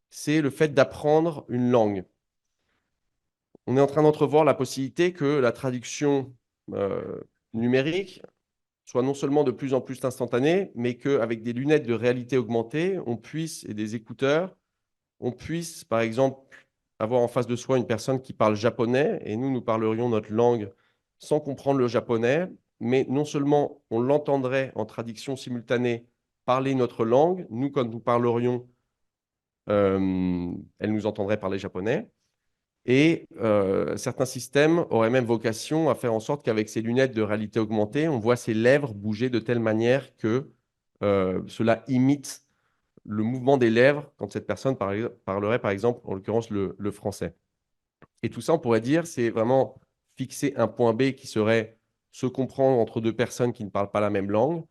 c'est le fait d'apprendre une langue. On est en train d'entrevoir la possibilité que la traduction numérique soit non seulement de plus en plus instantanée, mais qu'avec des lunettes de réalité augmentée, et des écouteurs, on puisse, par exemple, avoir en face de soi une personne qui parle japonais, et nous parlerions notre langue sans comprendre le japonais, mais non seulement on l'entendrait en traduction simultanée parler notre langue, nous, quand nous parlerions, elle nous entendrait parler japonais, et certains systèmes auraient même vocation à faire en sorte qu'avec ces lunettes de réalité augmentée, on voit ses lèvres bouger de telle manière que cela imite le mouvement des lèvres quand cette personne parlerait, par exemple, en l'occurrence, le français. Et tout ça, on pourrait dire, c'est vraiment fixer un point B qui serait se comprendre entre deux personnes qui ne parlent pas la même langue.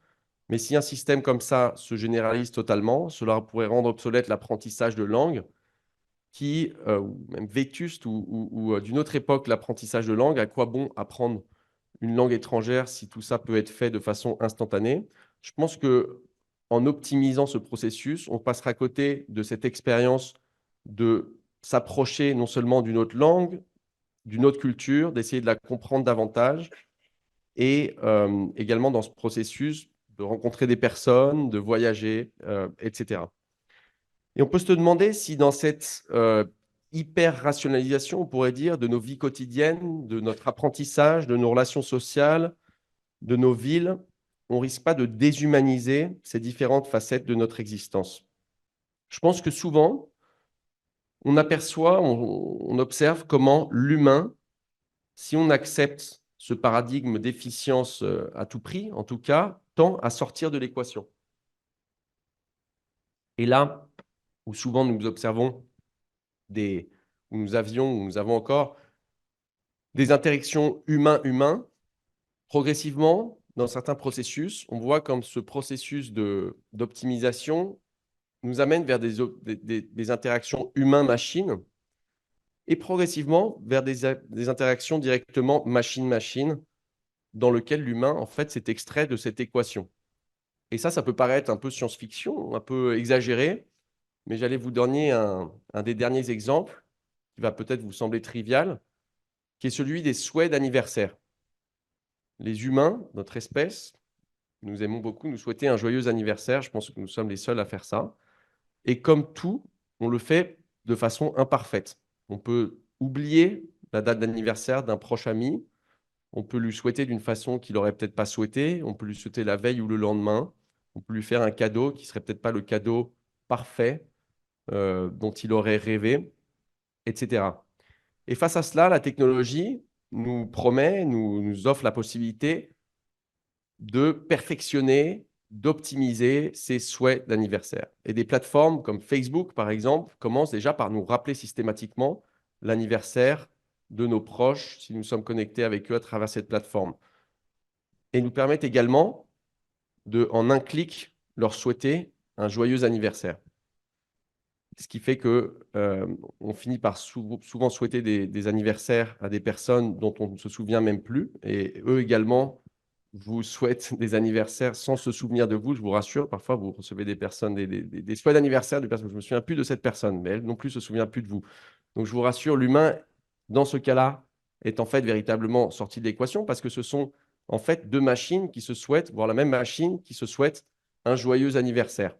Mais si un système comme ça se généralise totalement, cela pourrait rendre obsolète l'apprentissage de langue. ou même vétuste, ou d'une autre époque, l'apprentissage de langue. À quoi bon apprendre une langue étrangère si tout ça peut être fait de façon instantanée? Je pense qu'en optimisant ce processus, on passera à côté de cette expérience de s'approcher non seulement d'une autre langue, d'une autre culture, d'essayer de la comprendre davantage, et également dans ce processus de rencontrer des personnes, de voyager, etc. Et on peut se demander si dans cette hyper-rationalisation, on pourrait dire, de nos vies quotidiennes, de notre apprentissage, de nos relations sociales, de nos villes, on risque pas de déshumaniser ces différentes facettes de notre existence. Je pense que souvent, on aperçoit, on observe comment l'humain, si on accepte ce paradigme d'efficience à tout prix, en tout cas, tend à sortir de l'équation. Et là où souvent nous observons où nous avons encore des interactions humain-humain, progressivement, dans certains processus, on voit comme ce processus d'optimisation nous amène vers des interactions humain-machine et progressivement vers des interactions directement machine-machine dans lequel l'humain, en fait, s'est extrait de cette équation. Et ça peut paraître un peu science-fiction, un peu exagéré, mais j'allais vous donner un des derniers exemples qui va peut-être vous sembler trivial, qui est celui des souhaits d'anniversaire. Les humains, notre espèce, nous aimons beaucoup nous souhaiter un joyeux anniversaire. Je pense que nous sommes les seuls à faire ça. Et comme tout, on le fait de façon imparfaite. On peut oublier la date d'anniversaire d'un proche ami. On peut lui souhaiter d'une façon qu'il n'aurait peut-être pas souhaité. On peut lui souhaiter la veille ou le lendemain. On peut lui faire un cadeau qui ne serait peut-être pas le cadeau parfait dont il aurait rêvé, etc. Et face à cela, la technologie nous promet, nous offre la possibilité de perfectionner, d'optimiser ces souhaits d'anniversaire. Et des plateformes comme Facebook, par exemple, commencent déjà par nous rappeler systématiquement l'anniversaire de nos proches si nous sommes connectés avec eux à travers cette plateforme. Et nous permettent également de, en un clic, leur souhaiter un joyeux anniversaire. Ce qui fait qu'on finit par souvent souhaiter des anniversaires à des personnes dont on ne se souvient même plus. Et eux également vous souhaitent des anniversaires sans se souvenir de vous. Je vous rassure, parfois vous recevez des personnes, des souhaits d'anniversaire de personnes. Je ne me souviens plus de cette personne, mais elle non plus ne se souvient plus de vous. Donc je vous rassure, l'humain, dans ce cas-là, est en fait véritablement sorti de l'équation parce que ce sont en fait deux machines qui se souhaitent, voire la même machine qui se souhaite un joyeux anniversaire.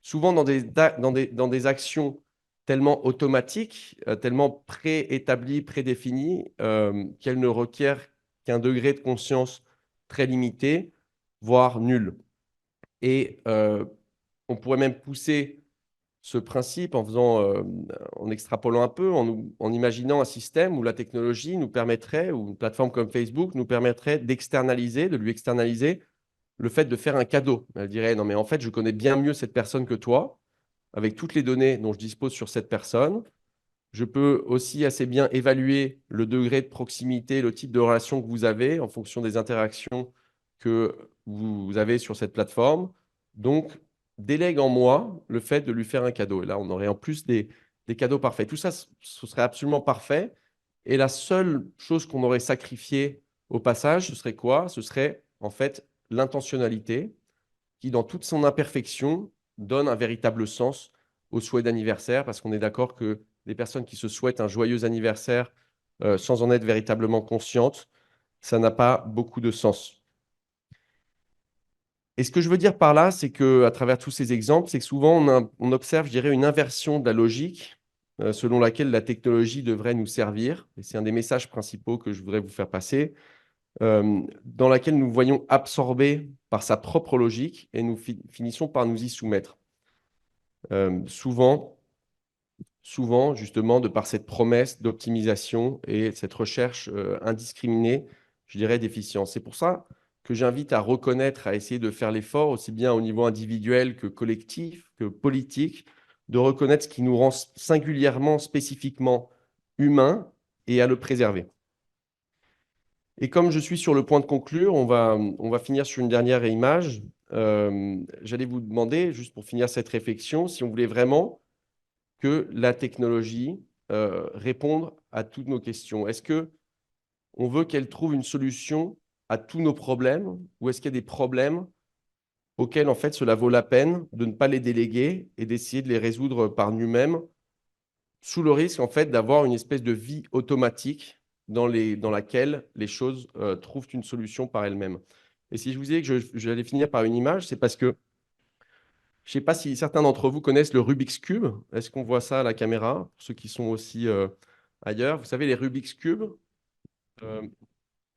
Souvent dans des actions tellement automatiques, tellement préétablies, prédéfinies, qu'elles ne requièrent qu'un degré de conscience très limité, voire nul. Et on pourrait même pousser ce principe en extrapolant un peu, en imaginant un système où la technologie nous permettrait, ou une plateforme comme Facebook nous permettrait de lui externaliser le fait de faire un cadeau. Elle dirait, non mais en fait, je connais bien mieux cette personne que toi, avec toutes les données dont je dispose sur cette personne. Je peux aussi assez bien évaluer le degré de proximité, le type de relation que vous avez en fonction des interactions que vous avez sur cette plateforme. Donc, délègue en moi le fait de lui faire un cadeau. Et là, on aurait en plus des cadeaux parfaits. Tout ça, ce serait absolument parfait. Et la seule chose qu'on aurait sacrifiée au passage, ce serait quoi? Ce serait en fait l'intentionnalité qui, dans toute son imperfection, donne un véritable sens au souhait d'anniversaire, parce qu'on est d'accord que les personnes qui se souhaitent un joyeux anniversaire sans en être véritablement conscientes, ça n'a pas beaucoup de sens. Et ce que je veux dire par là, c'est qu'à travers tous ces exemples, c'est que souvent on observe, je dirais, une inversion de la logique selon laquelle la technologie devrait nous servir. Et c'est un des messages principaux que je voudrais vous faire passer. Dans laquelle nous voyons absorbés par sa propre logique et nous finissons par nous y soumettre. Souvent, justement, de par cette promesse d'optimisation et cette recherche indiscriminée, je dirais, d'efficience. C'est pour ça que j'invite à reconnaître, à essayer de faire l'effort, aussi bien au niveau individuel que collectif, que politique, de reconnaître ce qui nous rend singulièrement, spécifiquement humains et à le préserver. Et comme je suis sur le point de conclure, on va finir sur une dernière image. J'allais vous demander, juste pour finir cette réflexion, si on voulait vraiment que la technologie réponde à toutes nos questions? Est-ce qu'on veut qu'elle trouve une solution à tous nos problèmes ou est-ce qu'il y a des problèmes auxquels, en fait, cela vaut la peine de ne pas les déléguer et d'essayer de les résoudre par nous-mêmes, sous le risque, en fait, d'avoir une espèce de vie automatique dans laquelle les choses trouvent une solution par elles-mêmes. Et si je vous disais que j'allais finir par une image, c'est parce que je ne sais pas si certains d'entre vous connaissent le Rubik's Cube. Est-ce qu'on voit ça à la caméra? Pour ceux qui sont aussi ailleurs. Vous savez, les Rubik's Cube, je ne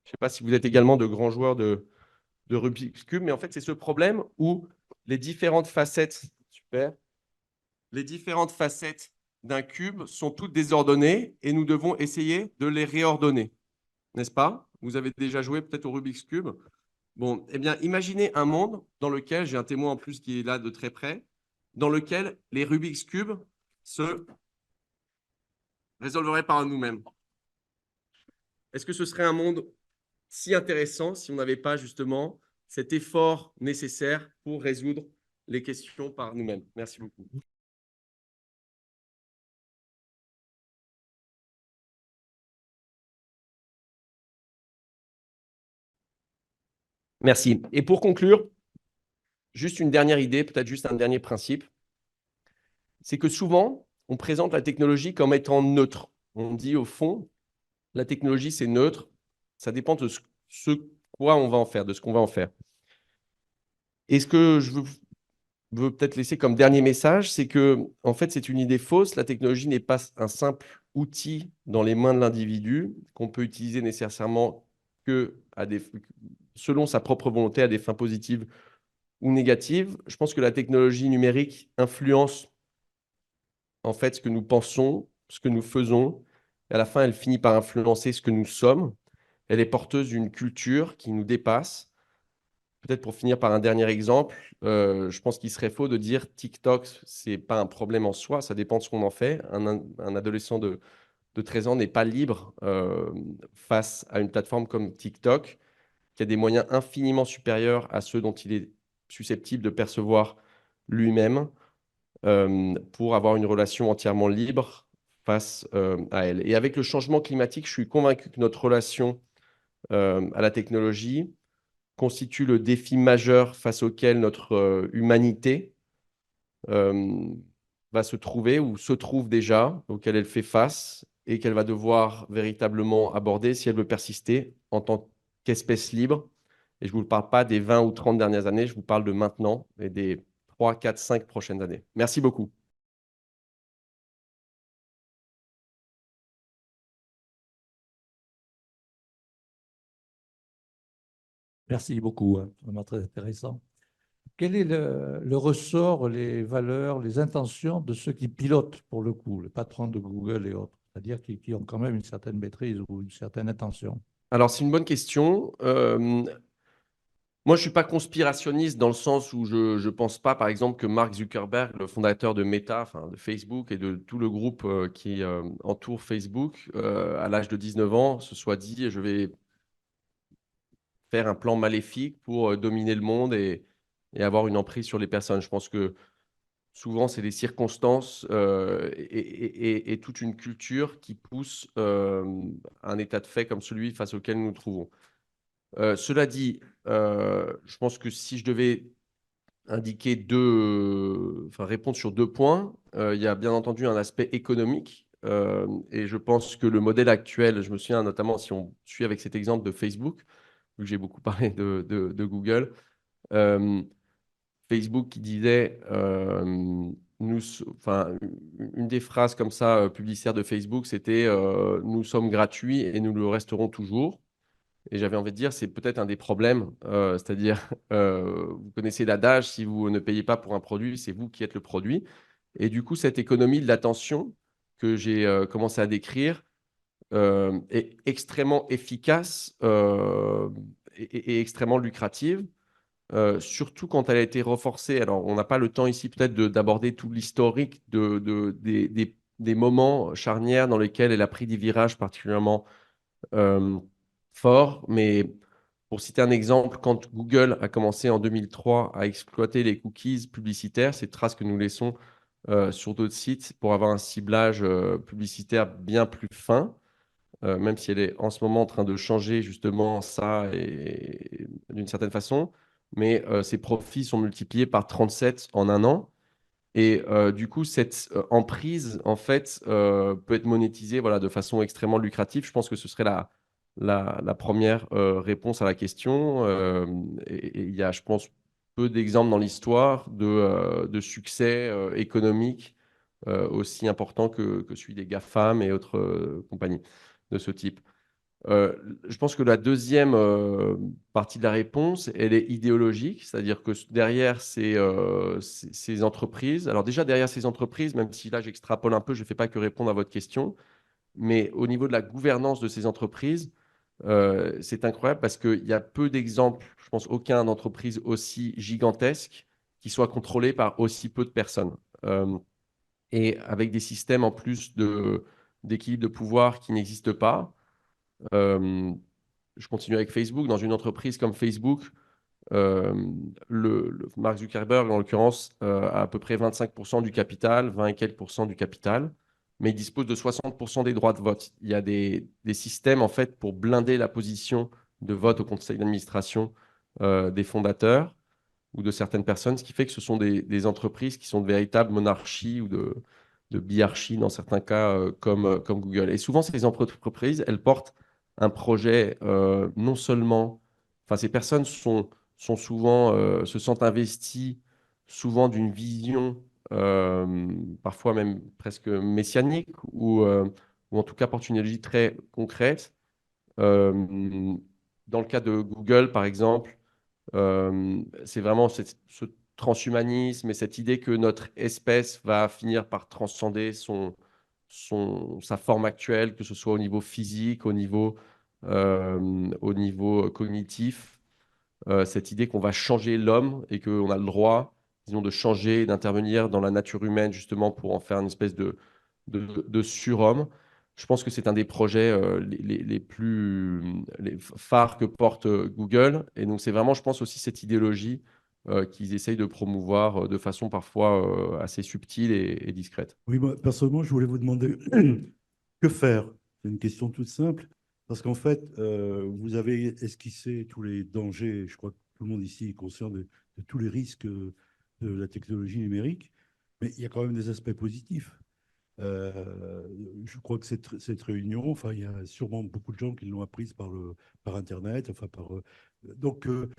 sais pas si vous êtes également de grands joueurs de Rubik's Cube, mais en fait, c'est ce problème où les différentes facettes, super, les différentes facettes d'un cube sont toutes désordonnées et nous devons essayer de les réordonner, n'est-ce pas? Vous avez déjà joué peut-être au Rubik's Cube. Bon, eh bien, imaginez un monde dans lequel, j'ai un témoin en plus qui est là de très près, dans lequel les Rubik's Cube se résolveraient par nous-mêmes. Est-ce que ce serait un monde si intéressant si on n'avait pas justement cet effort nécessaire pour résoudre les questions par nous-mêmes? Merci beaucoup. Merci. Et pour conclure, juste une dernière idée, peut-être juste un dernier principe, c'est que souvent, on présente la technologie comme étant neutre. On dit au fond, la technologie, c'est neutre, ça dépend de ce quoi on va en faire, de ce qu'on va en faire. Et ce que je veux peut-être laisser comme dernier message, c'est que, en fait, c'est une idée fausse. La technologie n'est pas un simple outil dans les mains de l'individu qu'on peut utiliser nécessairement selon sa propre volonté à des fins positives ou négatives. Je pense que la technologie numérique influence en fait ce que nous pensons, ce que nous faisons. Et à la fin, elle finit par influencer ce que nous sommes. Elle est porteuse d'une culture qui nous dépasse. Peut-être pour finir par un dernier exemple, je pense qu'il serait faux de dire TikTok, ce n'est pas un problème en soi, ça dépend de ce qu'on en fait. Un adolescent de 13 ans n'est pas libre face à une plateforme comme TikTok, qui a des moyens infiniment supérieurs à ceux dont il est susceptible de percevoir lui-même pour avoir une relation entièrement libre face à elle. Et avec le changement climatique, je suis convaincu que notre relation à la technologie constitue le défi majeur face auquel notre humanité va se trouver ou se trouve déjà, auquel elle fait face et qu'elle va devoir véritablement aborder si elle veut persister en tant qu'espèce libre. Et je ne vous parle pas des 20 ou 30 dernières années, je vous parle de maintenant et des 3, 4, 5 prochaines années. Merci beaucoup. Merci beaucoup, hein, vraiment très intéressant. Quel est le ressort, les valeurs, les intentions de ceux qui pilotent, pour le coup, les patrons de Google et autres, c'est-à-dire qui ont quand même une certaine maîtrise ou une certaine intention? Alors, c'est une bonne question. Moi, je ne suis pas conspirationniste dans le sens où je ne pense pas, par exemple, que Mark Zuckerberg, le fondateur de Meta, enfin, de Facebook et de tout le groupe qui entoure Facebook, à l'âge de 19 ans, se soit dit, je vais faire un plan maléfique pour dominer le monde et avoir une emprise sur les personnes. Je pense que souvent, c'est les circonstances et toute une culture qui poussent un état de fait comme celui face auquel nous nous trouvons. Cela dit, je pense que si je devais indiquer répondre sur 2 points, il y a bien entendu un aspect économique. Et je pense que le modèle actuel, je me souviens notamment si on suit avec cet exemple de Facebook, vu que j'ai beaucoup parlé de Google, Facebook qui disait, une des phrases comme ça publicitaires de Facebook, c'était nous sommes gratuits et nous le resterons toujours. Et j'avais envie de dire, c'est peut-être un des problèmes, c'est-à-dire, vous connaissez l'adage, si vous ne payez pas pour un produit, c'est vous qui êtes le produit. Et du coup, cette économie de l'attention que j'ai commencé à décrire est extrêmement efficace et extrêmement lucrative. Surtout quand elle a été renforcée. Alors, on n'a pas le temps ici peut-être d'aborder tout l'historique des moments charnières dans lesquels elle a pris des virages particulièrement forts. Mais pour citer un exemple, quand Google a commencé en 2003 à exploiter les cookies publicitaires, ces traces que nous laissons sur d'autres sites pour avoir un ciblage publicitaire bien plus fin, même si elle est en ce moment en train de changer justement ça et, d'une certaine façon. Mais ses profits sont multipliés par 37 en un an. Et du coup, cette emprise, en fait, peut être monétisée voilà, de façon extrêmement lucrative. Je pense que ce serait la première réponse à la question. Et il y a, je pense, peu d'exemples dans l'histoire de succès économique aussi important que celui des GAFAM et autres compagnies de ce type. Euh, je pense que la deuxième partie de la réponse, elle est idéologique, c'est-à-dire que derrière ces entreprises, alors déjà derrière ces entreprises, même si là j'extrapole un peu, je ne fais pas que répondre à votre question, mais au niveau de la gouvernance de ces entreprises, c'est incroyable parce qu'il y a peu d'exemples, je pense aucun d'entreprise aussi gigantesque qui soit contrôlée par aussi peu de personnes. Et avec des systèmes en plus d'équilibre de pouvoir qui n'existent pas. Euh, je continue avec Facebook. Dans une entreprise comme Facebook, euh, Mark Zuckerberg, en l'occurrence, a à peu près 25% du capital, 20 et quelques pourcents du capital, mais il dispose de 60% des droits de vote. Il y a des systèmes, en fait, pour blinder la position de vote au conseil d'administration des fondateurs ou de certaines personnes, ce qui fait que ce sont des entreprises qui sont de véritables monarchies ou de biarchies dans certains cas, comme Google. Et souvent, ces entreprises, elles portent un projet non seulement, enfin, ces personnes sont souvent, se sentent investies souvent d'une vision, parfois même presque messianique, ou en tout cas portent une idéologie très concrète. Euh, dans le cas de Google, par exemple, c'est vraiment ce transhumanisme et cette idée que notre espèce va finir par transcender sa forme actuelle, que ce soit au niveau physique, au niveau cognitif. Cette idée qu'on va changer l'homme et qu'on a le droit, disons, de changer, d'intervenir dans la nature humaine justement pour en faire une espèce de surhomme. Je pense que c'est un des projets les plus phares que porte Google. Et donc, c'est vraiment, je pense, aussi cette idéologie qu'ils essayent de promouvoir de façon parfois assez subtile et discrète. Oui, moi, personnellement, je voulais vous demander que faire? C'est une question toute simple, parce qu'en fait, vous avez esquissé tous les dangers, je crois que tout le monde ici est conscient de tous les risques de la technologie numérique, mais il y a quand même des aspects positifs. Euh, je crois que cette réunion, enfin, il y a sûrement beaucoup de gens qui l'ont apprise par Internet, enfin, donc, euh,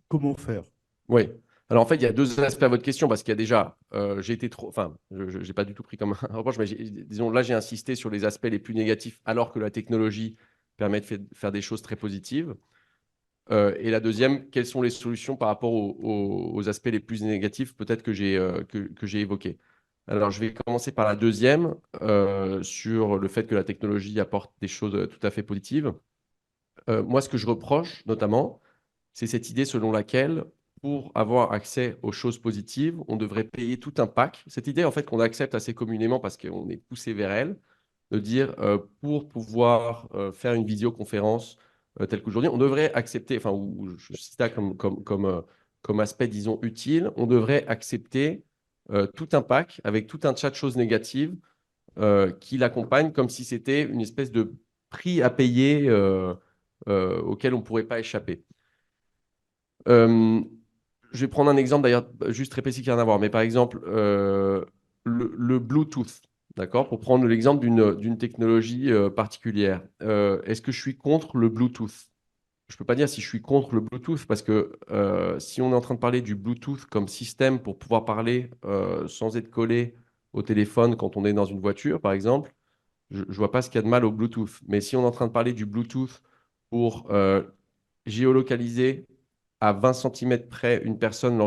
comment faire? Oui. Alors en fait, il y a deux aspects à votre question parce qu'il y a déjà, j'ai été trop, enfin, je n'ai pas du tout pris comme un reproche, mais disons là, j'ai insisté sur les aspects les plus négatifs alors que la technologie permet de faire des choses très positives. Et la deuxième, quelles sont les solutions par rapport aux aspects les plus négatifs peut-être que j'ai évoqués. Alors je vais commencer par la deuxième sur le fait que la technologie apporte des choses tout à fait positives. Moi, ce que je reproche notamment, c'est cette idée selon laquelle, pour avoir accès aux choses positives, on devrait payer tout un pack. Cette idée, en fait, qu'on accepte assez communément parce qu'on est poussé vers elle, de dire pour pouvoir faire une visioconférence telle qu'aujourd'hui, on devrait accepter, enfin, ou je cite ça comme aspect, disons, utile, on devrait accepter tout un pack avec tout un tas de choses négatives qui l'accompagnent comme si c'était une espèce de prix à payer auquel on ne pourrait pas échapper. Euh, je vais prendre un exemple d'ailleurs juste très précis qui n'a rien à voir, mais par exemple le Bluetooth, d'accord, pour prendre l'exemple d'une technologie particulière. Est-ce que je suis contre le Bluetooth? Je ne peux pas dire si je suis contre le Bluetooth parce que si on est en train de parler du Bluetooth comme système pour pouvoir parler sans être collé au téléphone quand on est dans une voiture, par exemple, je ne vois pas ce qu'il y a de mal au Bluetooth. Mais si on est en train de parler du Bluetooth pour géolocaliser à 20 centimètres près une personne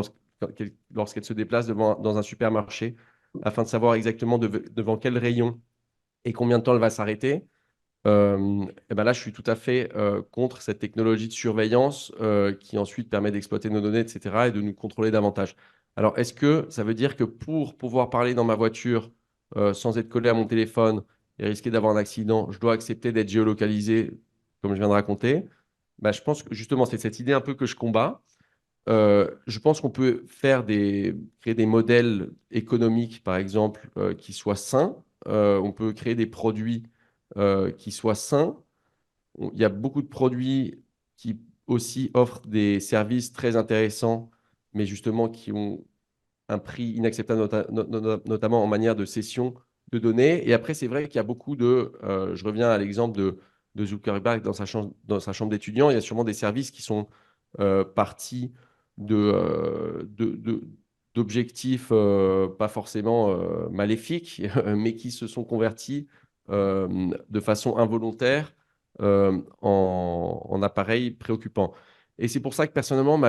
lorsqu'elle se déplace dans un supermarché afin de savoir exactement devant quel rayon et combien de temps elle va s'arrêter, et ben là, je suis tout à fait contre cette technologie de surveillance qui ensuite permet d'exploiter nos données, etc., et de nous contrôler davantage. Alors, est-ce que ça veut dire que pour pouvoir parler dans ma voiture sans être collé à mon téléphone et risquer d'avoir un accident, je dois accepter d'être géolocalisé, comme je viens de raconter? Ben, je pense que justement, c'est cette idée un peu que je combats. je pense qu'on peut créer des modèles économiques, par exemple, qui soient sains. On peut créer des produits qui soient sains. Il y a beaucoup de produits qui aussi offrent des services très intéressants, mais justement qui ont un prix inacceptable, notamment en manière de cession de données. Et après, c'est vrai qu'il y a beaucoup je reviens à l'exemple de Zuckerberg dans sa chambre d'étudiant, il y a sûrement des services qui sont partis d'objectifs pas forcément maléfiques, mais qui se sont convertis de façon involontaire en appareils préoccupants. Et c'est pour ça que personnellement,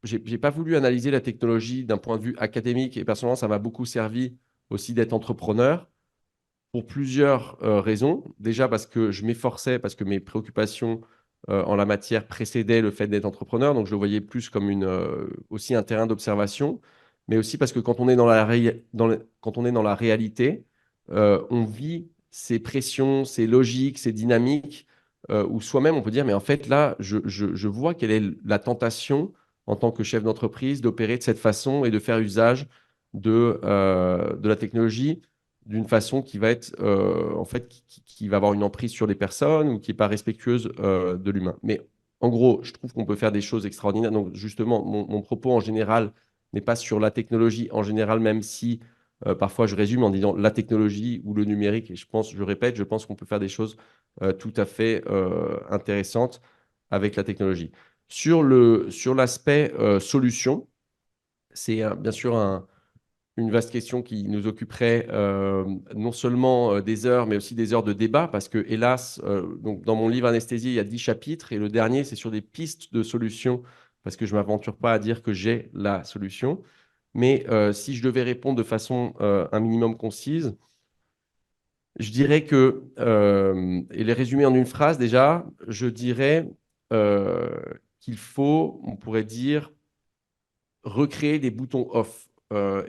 j'ai pas voulu analyser la technologie d'un point de vue académique et personnellement, ça m'a beaucoup servi aussi d'être entrepreneur pour plusieurs raisons. Déjà parce que je m'efforçais, parce que mes préoccupations en la matière précédaient le fait d'être entrepreneur, donc je le voyais plus comme aussi un terrain d'observation, mais aussi parce que quand on est quand on est dans la réalité, on vit ces pressions, ces logiques, ces dynamiques, où soi-même on peut dire, mais en fait là, je vois quelle est la tentation en tant que chef d'entreprise d'opérer de cette façon et de faire usage de la technologie d'une façon qui va être en fait qui va avoir une emprise sur les personnes ou qui n'est pas respectueuse de l'humain. Mais en gros, je trouve qu'on peut faire des choses extraordinaires. Donc justement, mon propos en général n'est pas sur la technologie en général, même si parfois je résume en disant la technologie ou le numérique. Et je répète, je pense qu'on peut faire des choses tout à fait intéressantes avec la technologie. Sur l'aspect solution, c'est bien sûr une vaste question qui nous occuperait non seulement des heures, mais aussi des heures de débat, parce que, hélas, donc dans mon livre Anesthésie, il y a 10 chapitres, et le dernier, c'est sur des pistes de solutions, parce que je ne m'aventure pas à dire que j'ai la solution. Mais si je devais répondre de façon un minimum concise, je dirais et les résumer en une phrase déjà, je dirais qu'il faut, on pourrait dire, recréer des boutons off.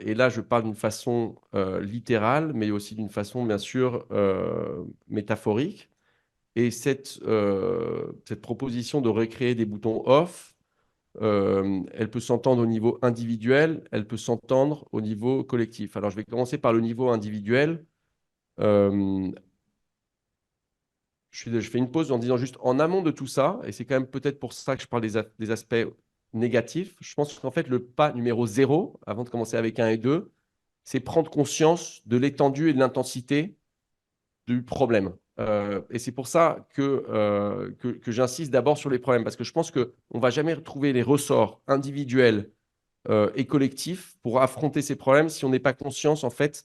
Et là, je parle d'une façon littérale, mais aussi d'une façon, bien sûr, métaphorique. Et cette proposition de recréer des boutons off, elle peut s'entendre au niveau individuel, elle peut s'entendre au niveau collectif. Alors, je vais commencer par le niveau individuel. Euh, je fais une pause en disant juste en amont de tout ça, et c'est quand même peut-être pour ça que je parle des aspects négatifs. Je pense qu'en fait, le pas numéro 0, avant de commencer avec 1 et 2, c'est prendre conscience de l'étendue et de l'intensité du problème. Et c'est pour ça que j'insiste d'abord sur les problèmes, parce que je pense qu'on ne va jamais retrouver les ressorts individuels et collectifs pour affronter ces problèmes si on n'est pas conscient, en fait,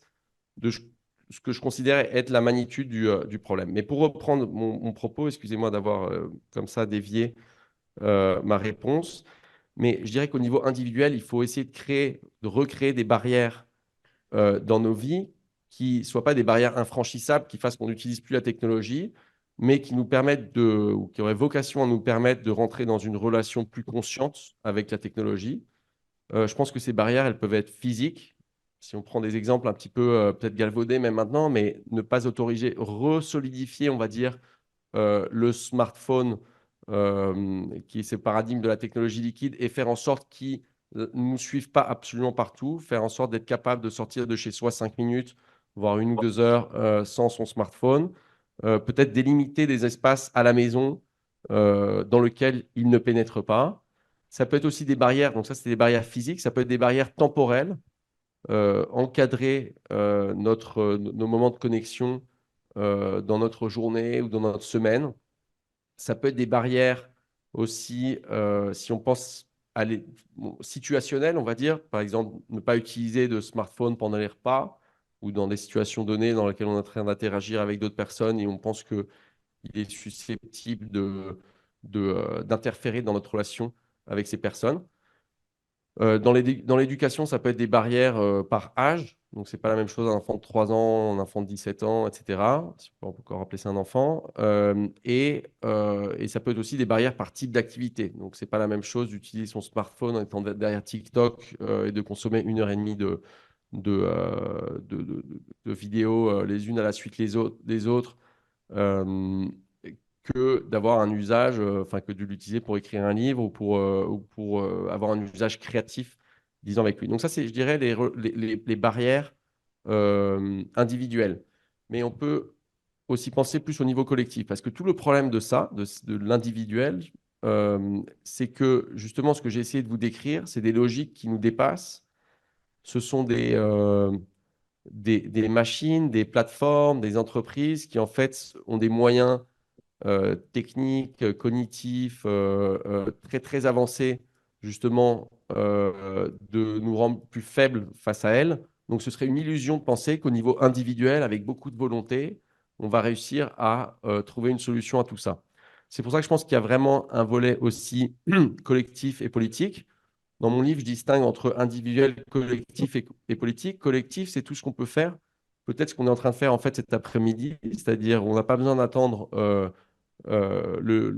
de ce que je considère être la magnitude du problème. Mais pour reprendre mon propos, excusez-moi d'avoir comme ça dévié ma réponse, mais je dirais qu'au niveau individuel, il faut essayer de recréer des barrières dans nos vies qui ne soient pas des barrières infranchissables, qui fassent qu'on n'utilise plus la technologie, mais qui nous permettent ou qui auraient vocation à nous permettre de rentrer dans une relation plus consciente avec la technologie. Je pense que ces barrières, elles peuvent être physiques. Si on prend des exemples un petit peu peut-être galvaudés même maintenant, mais ne pas autoriser, resolidifier, on va dire, le smartphone, qui est ce paradigme de la technologie liquide, et faire en sorte qu'il ne nous suivent pas absolument partout, faire en sorte d'être capable de sortir de chez soi 5 minutes, voire 1 ou 2 heures sans son smartphone. Peut-être délimiter des espaces à la maison dans lesquels il ne pénètre pas. Ça peut être aussi des barrières, donc ça c'est des barrières physiques, ça peut être des barrières temporelles, encadrer nos moments de connexion dans notre journée ou dans notre semaine. Ça peut être des barrières aussi, si on pense situationnelles, on va dire, par exemple, ne pas utiliser de smartphone pendant les repas ou dans des situations données dans lesquelles on est en train d'interagir avec d'autres personnes et on pense qu'il est susceptible d'interférer dans notre relation avec ces personnes. Dans l'éducation, ça peut être des barrières par âge. Donc, ce n'est pas la même chose un enfant de 3 ans, un enfant de 17 ans, etc. Si on peut encore appeler ça un enfant. Et ça peut être aussi des barrières par type d'activité. Donc, ce n'est pas la même chose d'utiliser son smartphone en étant derrière TikTok et de consommer 1 heure et demie de vidéos les unes à la suite des autres, que d'avoir un usage, enfin que de l'utiliser pour écrire un livre ou pour avoir un usage créatif, disons, avec lui. Donc ça, c'est, je dirais, les barrières individuelles. Mais on peut aussi penser plus au niveau collectif, parce que tout le problème de ça, de l'individuel, c'est que justement, ce que j'ai essayé de vous décrire, c'est des logiques qui nous dépassent. Ce sont des machines, des plateformes, des entreprises qui en fait ont des moyens techniques, cognitifs, très très avancés, justement, de nous rendre plus faibles face à elles. Donc ce serait une illusion de penser qu'au niveau individuel, avec beaucoup de volonté, on va réussir à trouver une solution à tout ça. C'est pour ça que je pense qu'il y a vraiment un volet aussi collectif et politique. Dans mon livre, je distingue entre individuel, collectif et politique. Collectif, c'est tout ce qu'on peut faire. Peut-être ce qu'on est en train de faire en fait cet après-midi, c'est-à-dire on n'a pas besoin d'attendre le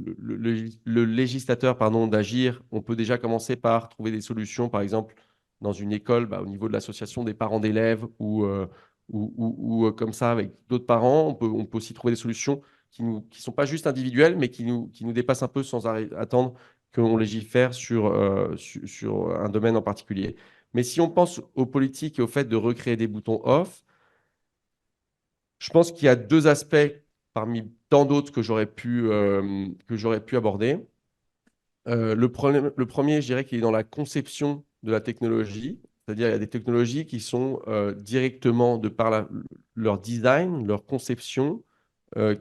législateur pardon, d'agir. On peut déjà commencer par trouver des solutions, par exemple dans une école, au niveau de l'association des parents d'élèves ou comme ça avec d'autres parents. On peut aussi trouver des solutions qui ne sont pas juste individuelles, mais qui nous dépassent un peu sans attendre qu'on légifère sur un domaine en particulier. Mais si on pense aux politiques et au fait de recréer des boutons off, je pense qu'il y a deux aspects parmi tant d'autres que j'aurais pu aborder. Le premier, je dirais qu'il est dans la conception de la technologie, c'est-à-dire il y a des technologies qui sont directement, de par leur design, leur conception,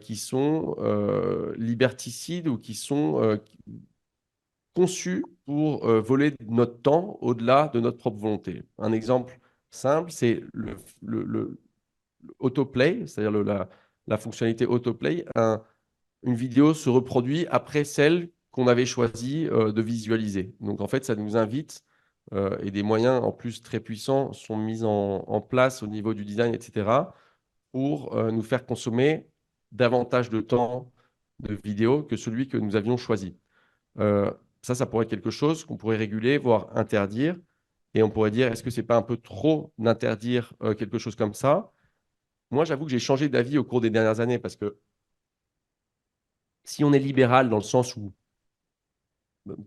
qui sont liberticides ou qui sont conçues pour voler notre temps au-delà de notre propre volonté. Un exemple simple, c'est le autoplay, c'est-à-dire la fonctionnalité autoplay. Une vidéo se reproduit après celle qu'on avait choisi de visualiser. Donc en fait, ça nous invite, et des moyens en plus très puissants sont mis en place au niveau du design, etc., pour nous faire consommer davantage de temps de vidéo que celui que nous avions choisi. Euh, Ça pourrait être quelque chose qu'on pourrait réguler, voire interdire. Et on pourrait dire, est-ce que c'est pas un peu trop d'interdire quelque chose comme ça? Moi, j'avoue que j'ai changé d'avis au cours des dernières années parce que si on est libéral dans le sens où,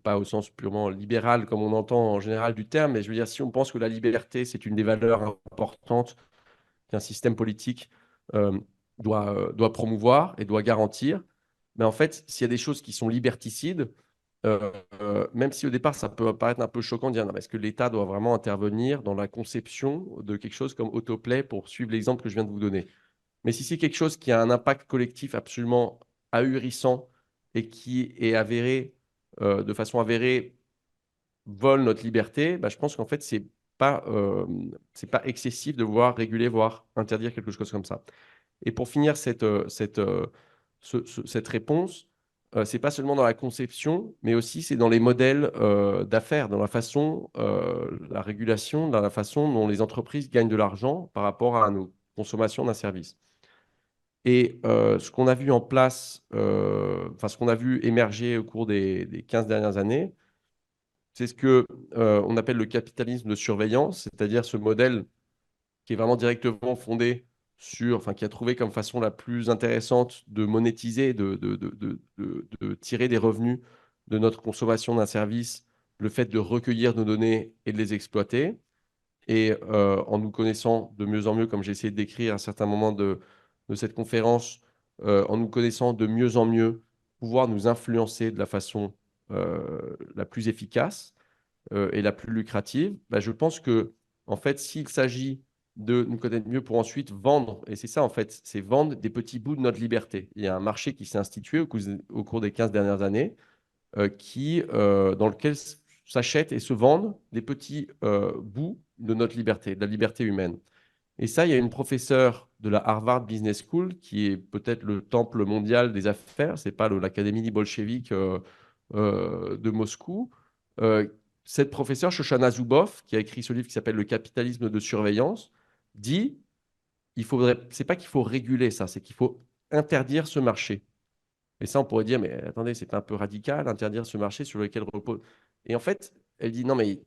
pas au sens purement libéral comme on entend en général du terme, mais je veux dire, si on pense que la liberté, c'est une des valeurs importantes qu'un système politique doit promouvoir et doit garantir, mais en fait, s'il y a des choses qui sont liberticides, même si au départ, ça peut paraître un peu choquant de dire, non, mais est-ce que l'État doit vraiment intervenir dans la conception de quelque chose comme autoplay pour suivre l'exemple que je viens de vous donner? Mais si c'est quelque chose qui a un impact collectif absolument ahurissant et qui est avéré, de façon avérée, vole notre liberté, je pense qu'en fait, c'est pas excessif de vouloir réguler, voire interdire quelque chose comme ça. Et pour finir cette réponse, c'est pas seulement dans la conception, mais aussi c'est dans les modèles d'affaires, dans la façon, la régulation, dans la façon dont les entreprises gagnent de l'argent par rapport à nos consommations d'un service. Et ce qu'on a vu en place, enfin ce qu'on a vu émerger au cours des 15 dernières années, c'est ce que on appelle le capitalisme de surveillance, c'est-à-dire ce modèle qui est vraiment directement fondé sur, enfin qui a trouvé comme façon la plus intéressante de monétiser, de tirer des revenus de notre consommation d'un service, le fait de recueillir nos données et de les exploiter. Et en nous connaissant de mieux en mieux, comme j'ai essayé de décrire à un certain moment de cette conférence, en nous connaissant de mieux en mieux, pouvoir nous influencer de la façon la plus efficace et la plus lucrative, je pense que, en fait, s'il s'agit de nous connaître mieux pour ensuite vendre, et c'est ça, en fait, c'est vendre des petits bouts de notre liberté. Il y a un marché qui s'est institué au cours des 15 dernières années dans lequel s'achètent et se vendent des petits bouts de notre liberté, de la liberté humaine. Et ça, il y a une professeure de la Harvard Business School qui est peut-être le temple mondial des affaires, c'est pas l'académie bolchevique de Moscou. Euh, Cette professeure, Shoshana Zuboff, qui a écrit ce livre qui s'appelle Le capitalisme de surveillance, dit c'est pas qu'il faut réguler ça, c'est qu'il faut interdire ce marché. Et ça, on pourrait dire, mais attendez, c'est un peu radical, interdire ce marché sur lequel repose. Et en fait, elle dit, non, mais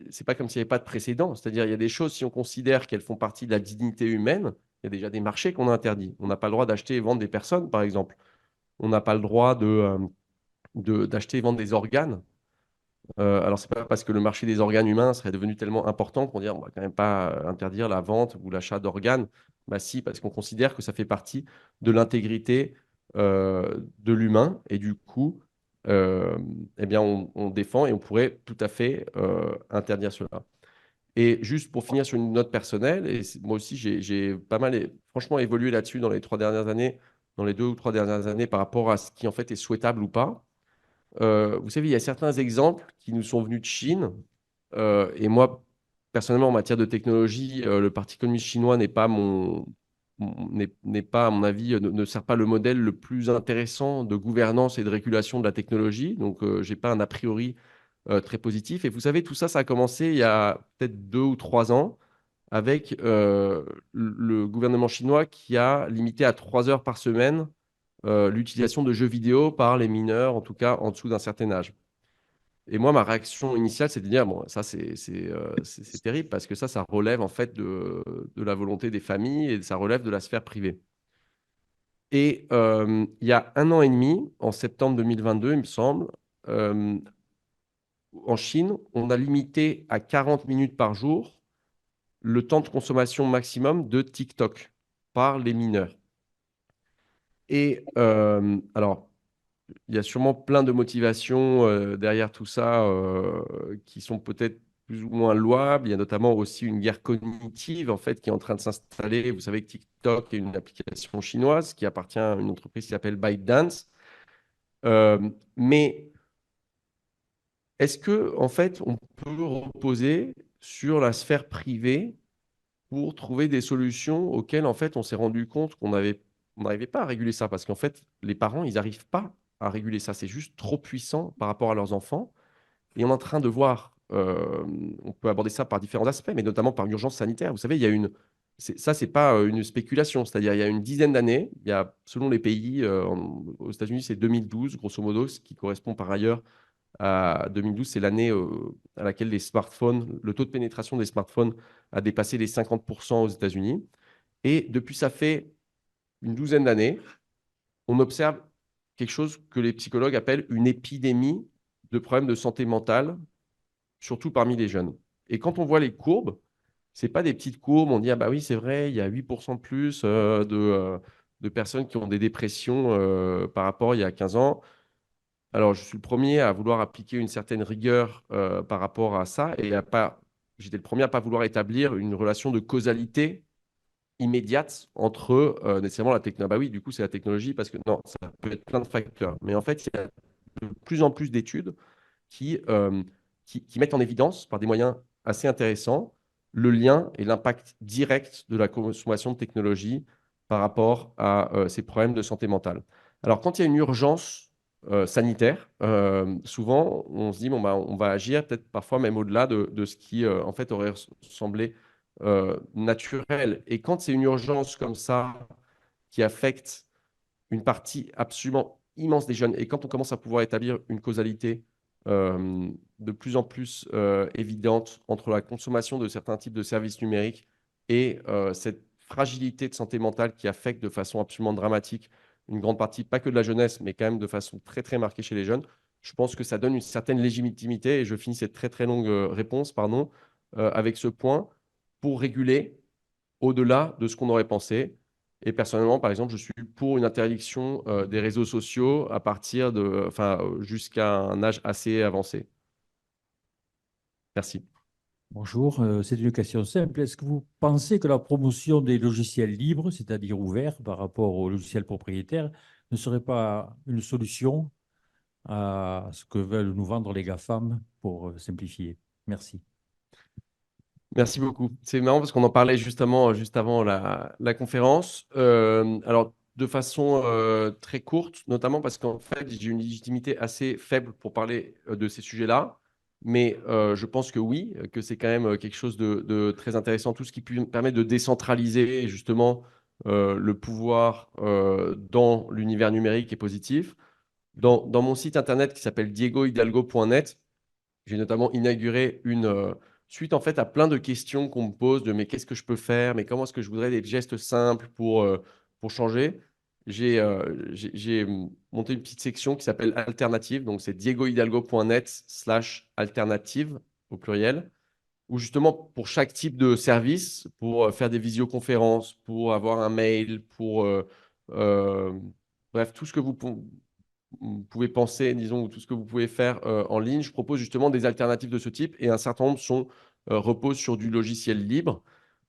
c'est pas comme s'il n'y avait pas de précédent. C'est-à-dire, il y a des choses, si on considère qu'elles font partie de la dignité humaine, il y a déjà des marchés qu'on a interdits. On n'a pas le droit d'acheter et vendre des personnes, par exemple. on n'a pas le droit d'acheter et vendre des organes. Alors, ce n'est pas parce que le marché des organes humains serait devenu tellement important qu'on dit on ne va quand même pas interdire la vente ou l'achat d'organes. Bah si, parce qu'on considère que ça fait partie de l'intégrité de l'humain. Et du coup, eh bien, on défend et on pourrait tout à fait interdire cela. Et juste pour finir sur une note personnelle, et moi aussi, j'ai pas mal, franchement, évolué là-dessus dans les 3 dernières années, dans les 2 ou 3 dernières années, par rapport à ce qui en fait est souhaitable ou pas. Vous savez, il y a certains exemples qui nous sont venus de Chine. Et moi, personnellement, en matière de technologie, le Parti communiste chinois n'est pas n'est pas, à mon avis, ne sert pas le modèle le plus intéressant de gouvernance et de régulation de la technologie. Donc, je n'ai pas un a priori très positif. Et vous savez, tout ça, ça a commencé il y a peut-être 2 ou 3 ans avec le gouvernement chinois qui a limité à 3 heures par semaine l'utilisation de jeux vidéo par les mineurs, en tout cas en dessous d'un certain âge. Et moi, ma réaction initiale, c'est de dire, bon, ça, c'est terrible parce que ça relève en fait de la volonté des familles et ça relève de la sphère privée. Et il y a 1 an et demi, en septembre 2022, il me semble, en Chine, on a limité à 40 minutes par jour le temps de consommation maximum de TikTok par les mineurs. Et alors, il y a sûrement plein de motivations derrière tout ça qui sont peut-être plus ou moins louables. Il y a notamment aussi une guerre cognitive en fait qui est en train de s'installer. Vous savez que TikTok est une application chinoise qui appartient à une entreprise qui s'appelle ByteDance. Mais est-ce que en fait on peut reposer sur la sphère privée pour trouver des solutions auxquelles en fait on s'est rendu compte on n'arrivait pas à réguler ça parce qu'en fait les parents ils n'arrivent pas à réguler ça, c'est juste trop puissant par rapport à leurs enfants et on est en train de voir, on peut aborder ça par différents aspects, mais notamment par urgence sanitaire. Vous savez, il y a ça c'est pas une spéculation, c'est-à-dire il y a une dizaine d'années, il y a selon les pays, aux États-Unis c'est 2012 grosso modo, ce qui correspond par ailleurs à 2012, c'est l'année à laquelle les smartphones, le taux de pénétration des smartphones a dépassé les 50% aux États-Unis. Et depuis, ça fait une douzaine d'années, on observe quelque chose que les psychologues appellent une épidémie de problèmes de santé mentale, surtout parmi les jeunes. Et quand on voit les courbes, ce n'est pas des petites courbes, on dit, ah bah oui, c'est vrai, il y a 8% de plus de personnes qui ont des dépressions par rapport à il y a 15 ans. Alors, je suis le premier à vouloir appliquer une certaine rigueur par rapport à ça et j'étais le premier à ne pas vouloir établir une relation de causalité immédiate entre nécessairement la technologie. Bah oui, du coup, c'est la technologie parce que non, ça peut être plein de facteurs. Mais en fait, il y a de plus en plus d'études qui mettent en évidence, par des moyens assez intéressants, le lien et l'impact direct de la consommation de technologie par rapport à ces problèmes de santé mentale. Alors, quand il y a une urgence sanitaire, souvent, on se dit, bon, bah, on va agir peut-être parfois même au-delà de ce qui, en fait, aurait semblé naturel. Et quand c'est une urgence comme ça qui affecte une partie absolument immense des jeunes. Et quand on commence à pouvoir établir une causalité de plus en plus évidente entre la consommation de certains types de services numériques et cette fragilité de santé mentale qui affecte de façon absolument dramatique une grande partie, pas que de la jeunesse, mais quand même de façon très, très marquée chez les jeunes, je pense que ça donne une certaine légitimité, et je finis cette très, très longue réponse, pardon, avec ce point, pour réguler au-delà de ce qu'on aurait pensé. Et personnellement, par exemple, je suis pour une interdiction des réseaux sociaux à partir jusqu'à un âge assez avancé. Merci. Bonjour, c'est une question simple. Est-ce que vous pensez que la promotion des logiciels libres, c'est-à-dire ouverts par rapport aux logiciels propriétaires, ne serait pas une solution à ce que veulent nous vendre les GAFAM pour simplifier? Merci. Merci beaucoup. C'est marrant parce qu'on en parlait justement juste avant la conférence. Alors, de façon très courte, notamment parce qu'en fait, j'ai une légitimité assez faible pour parler de ces sujets-là. Mais je pense que oui, que c'est quand même quelque chose de très intéressant. Tout ce qui permet de décentraliser justement le pouvoir dans l'univers numérique est positif. Dans mon site internet qui s'appelle diegohidalgo.net, j'ai notamment inauguré une suite en fait à plein de questions qu'on me pose de mais qu'est-ce que je peux faire, mais comment est-ce que je voudrais des gestes simples pour changer. j'ai monté une petite section qui s'appelle Alternative. Donc, c'est diegohidalgo.net/alternative au pluriel, où justement, pour chaque type de service, pour faire des visioconférences, pour avoir un mail, euh, bref, tout ce que vous pouvez penser, disons, ou tout ce que vous pouvez faire en ligne, je propose justement des alternatives de ce type et un certain nombre reposent sur du logiciel libre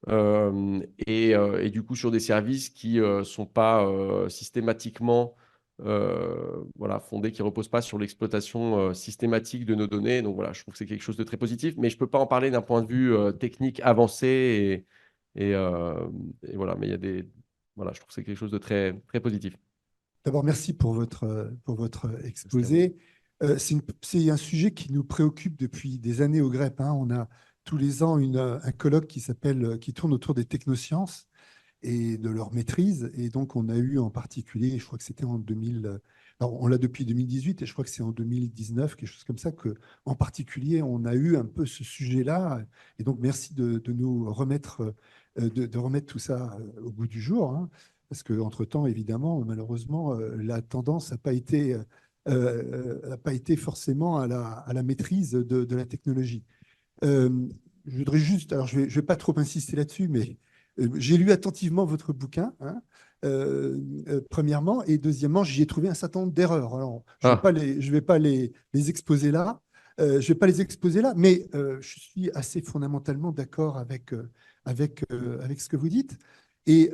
et du coup sur des services qui ne sont pas systématiquement voilà, fondés, qui ne reposent pas sur l'exploitation systématique de nos données. Donc voilà, je trouve que c'est quelque chose de très positif, mais je ne peux pas en parler d'un point de vue technique avancé et, euh, et voilà, mais il y a des. Voilà, je trouve que c'est quelque chose de très, très positif. D'abord, merci pour votre exposé. C'est un sujet qui nous préoccupe depuis des années au GREP, hein. On a tous les ans un colloque qui tourne autour des technosciences et de leur maîtrise. Et donc, on a eu en particulier, je crois que c'était en 2000, alors on l'a depuis 2018 et je crois que c'est en 2019, quelque chose comme ça, en particulier, on a eu un peu ce sujet-là. Et donc, merci de nous remettre, de remettre tout ça au goût du jour, hein. Parce qu'entre-temps, évidemment, malheureusement, la tendance n'a pas été forcément à la maîtrise de la technologie. Euh, je voudrais juste, alors je vais pas trop insister là-dessus, mais j'ai lu attentivement votre bouquin, hein, premièrement, et deuxièmement, j'y ai trouvé un certain nombre d'erreurs. Alors, Ah, je vais pas les exposer là, je vais pas les exposer là, mais je suis assez fondamentalement d'accord avec ce que vous dites. Et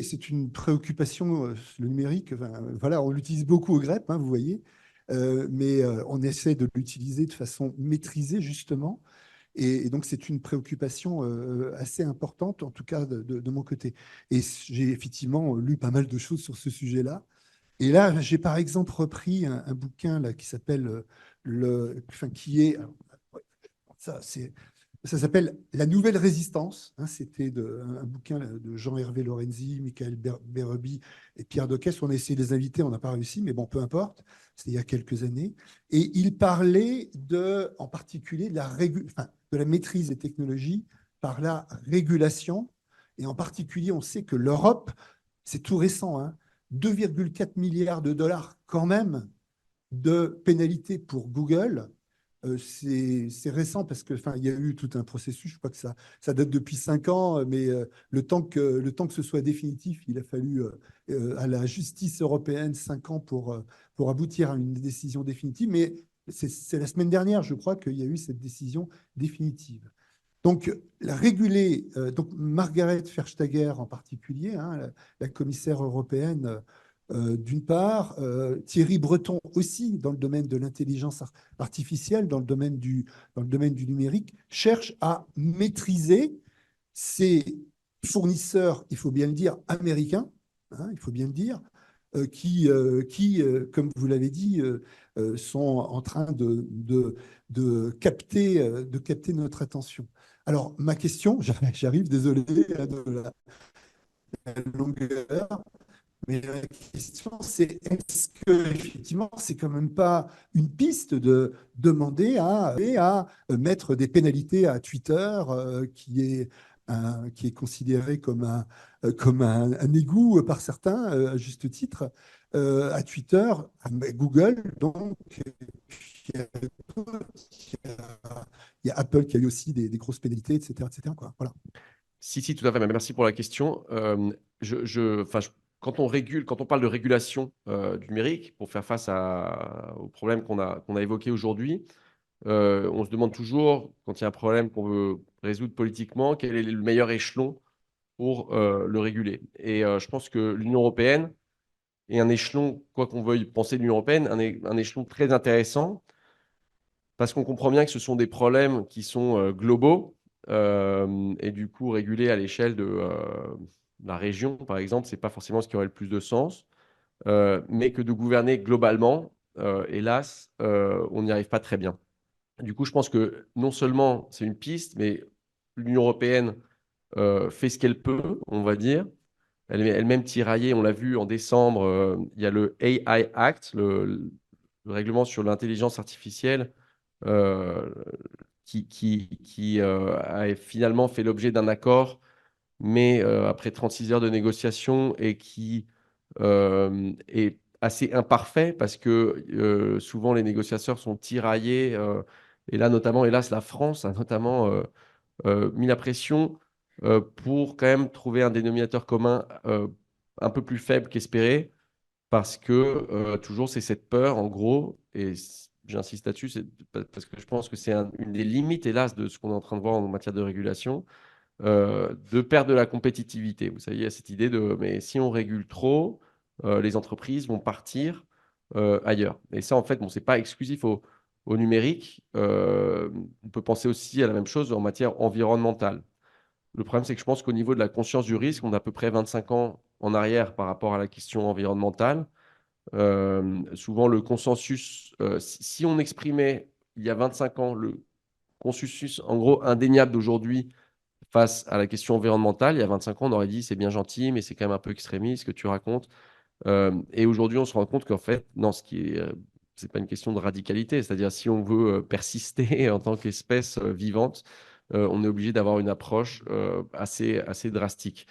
c'est une préoccupation, le numérique. Enfin, voilà, on l'utilise beaucoup au GREP, hein, vous voyez, mais on essaie de l'utiliser de façon maîtrisée justement. Et donc, c'est une préoccupation assez importante, en tout cas de mon côté. Et j'ai effectivement lu pas mal de choses sur ce sujet-là. Et là, j'ai par exemple repris un bouquin là, qui s'appelle, enfin, qui est, alors, ouais, ça, ça s'appelle La Nouvelle Résistance, hein. C'était un bouquin de Jean-Hervé Lorenzi, Michael Berreby et Pierre Doquès. On a essayé de les inviter, on n'a pas réussi, mais bon, peu importe. C'était il y a quelques années. Et il parlait en particulier de la maîtrise des technologies par la régulation. Et en particulier, on sait que l'Europe, c'est tout récent, hein, 2,4 milliards de dollars quand même de pénalités pour Google. C'est récent parce que, enfin, il y a eu tout un processus. Je crois que ça date depuis 5 ans, mais le temps que ce soit définitif, il a fallu à la justice européenne 5 ans pour aboutir à une décision définitive. Mais c'est la semaine dernière, je crois, qu'il y a eu cette décision définitive. Donc, donc Margaret Verstager en particulier, hein, la commissaire européenne, d'une part, Thierry Breton aussi, dans le domaine de l'intelligence artificielle, dans le domaine du numérique, cherche à maîtriser ces fournisseurs, il faut bien le dire, américains, hein, il faut bien le dire, comme vous l'avez dit, sont en train de capter notre attention. Alors, ma question, j'arrive, désolé de la longueur, mais la question, c'est est-ce que, effectivement, c'est quand même pas une piste de demander à mettre des pénalités à Twitter, qui est considéré comme un égout par certains, à juste titre, à Twitter, à Google, donc, il y a, il y a Apple qui a eu aussi des grosses pénalités, etc., quoi. Voilà. si, tout à fait. Merci pour la question. Enfin, quand on parle de régulation du numérique pour faire face aux problèmes qu'on a évoqués aujourd'hui, on se demande toujours, quand il y a un problème qu'on veut résoudre politiquement, quel est le meilleur échelon pour le réguler. Et je pense que l'Union européenne est un échelon, quoi qu'on veuille penser de l'Union européenne, un échelon très intéressant parce qu'on comprend bien que ce sont des problèmes qui sont globaux et du coup régulés à l'échelle de la région, par exemple, ce n'est pas forcément ce qui aurait le plus de sens, mais que de gouverner globalement, hélas, on n'y arrive pas très bien. Du coup, je pense que non seulement c'est une piste, mais l'Union européenne fait ce qu'elle peut, on va dire. Elle est elle-même tiraillée, on l'a vu en décembre, il y a le AI Act, le règlement sur l'intelligence artificielle, euh, qui a finalement fait l'objet d'un accord, mais après 36 heures de négociation et qui est assez imparfait parce que souvent les négociateurs sont tiraillés. Et là, notamment, hélas, la France a notamment mis la pression pour quand même trouver un dénominateur commun un peu plus faible qu'espéré, parce que toujours c'est cette peur, en gros, et j'insiste là-dessus, c'est parce que je pense que c'est une des limites, hélas, de ce qu'on est en train de voir en matière de régulation, de perdre de la compétitivité. Vous savez, il y a cette idée de, mais si on régule trop, les entreprises vont partir ailleurs. Et ça, en fait, bon, c'est pas exclusif au numérique. On peut penser aussi à la même chose en matière environnementale. Le problème, c'est que je pense qu'au niveau de la conscience du risque, on a à peu près 25 ans en arrière par rapport à la question environnementale. Souvent, le consensus, si on exprimait il y a 25 ans le consensus, en gros, indéniable d'aujourd'hui face à la question environnementale, il y a 25 ans, on aurait dit c'est bien gentil, mais c'est quand même un peu extrémiste ce que tu racontes. Et aujourd'hui, on se rend compte qu'en fait, non, c'est pas une question de radicalité. C'est-à-dire, si on veut persister en tant qu'espèce vivante, on est obligé d'avoir une approche assez drastique.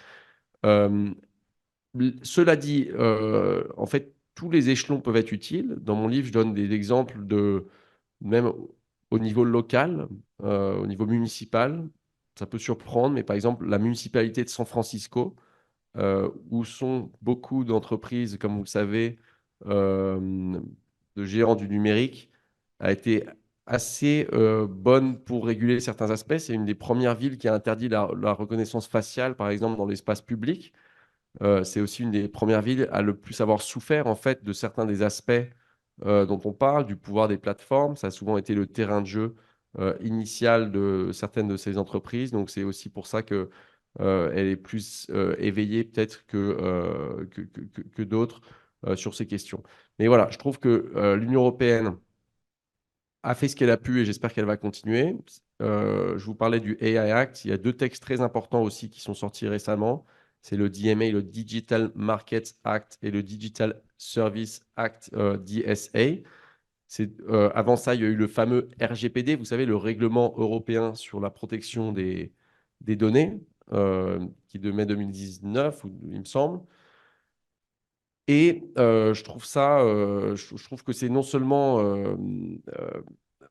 Euh, Cela dit, en fait, tous les échelons peuvent être utiles. Dans mon livre, je donne des exemples même au niveau local, au niveau municipal. Ça peut surprendre, mais par exemple, la municipalité de San Francisco, où sont beaucoup d'entreprises, comme vous le savez, euh, de géants du numérique, a été assez bonne pour réguler certains aspects. C'est une des premières villes qui a interdit la reconnaissance faciale, par exemple, dans l'espace public. C'est aussi une des premières villes à le plus avoir souffert en fait de certains des aspects dont on parle, du pouvoir des plateformes. Ça a souvent été le terrain de jeu initial de certaines de ces entreprises. Donc c'est aussi pour ça que elle est plus éveillée peut-être que d'autres sur ces questions. Mais voilà, je trouve que l'Union européenne a fait ce qu'elle a pu et j'espère qu'elle va continuer. Je vous parlais du AI Act. Il y a deux textes très importants aussi qui sont sortis récemment. C'est le DMA, le Digital Markets Act et le Digital Service Act, DSA. Avant ça, il y a eu le fameux RGPD, vous savez, le règlement européen sur la protection des données, qui est de mai 2019, il me semble. Et je trouve que c'est non seulement,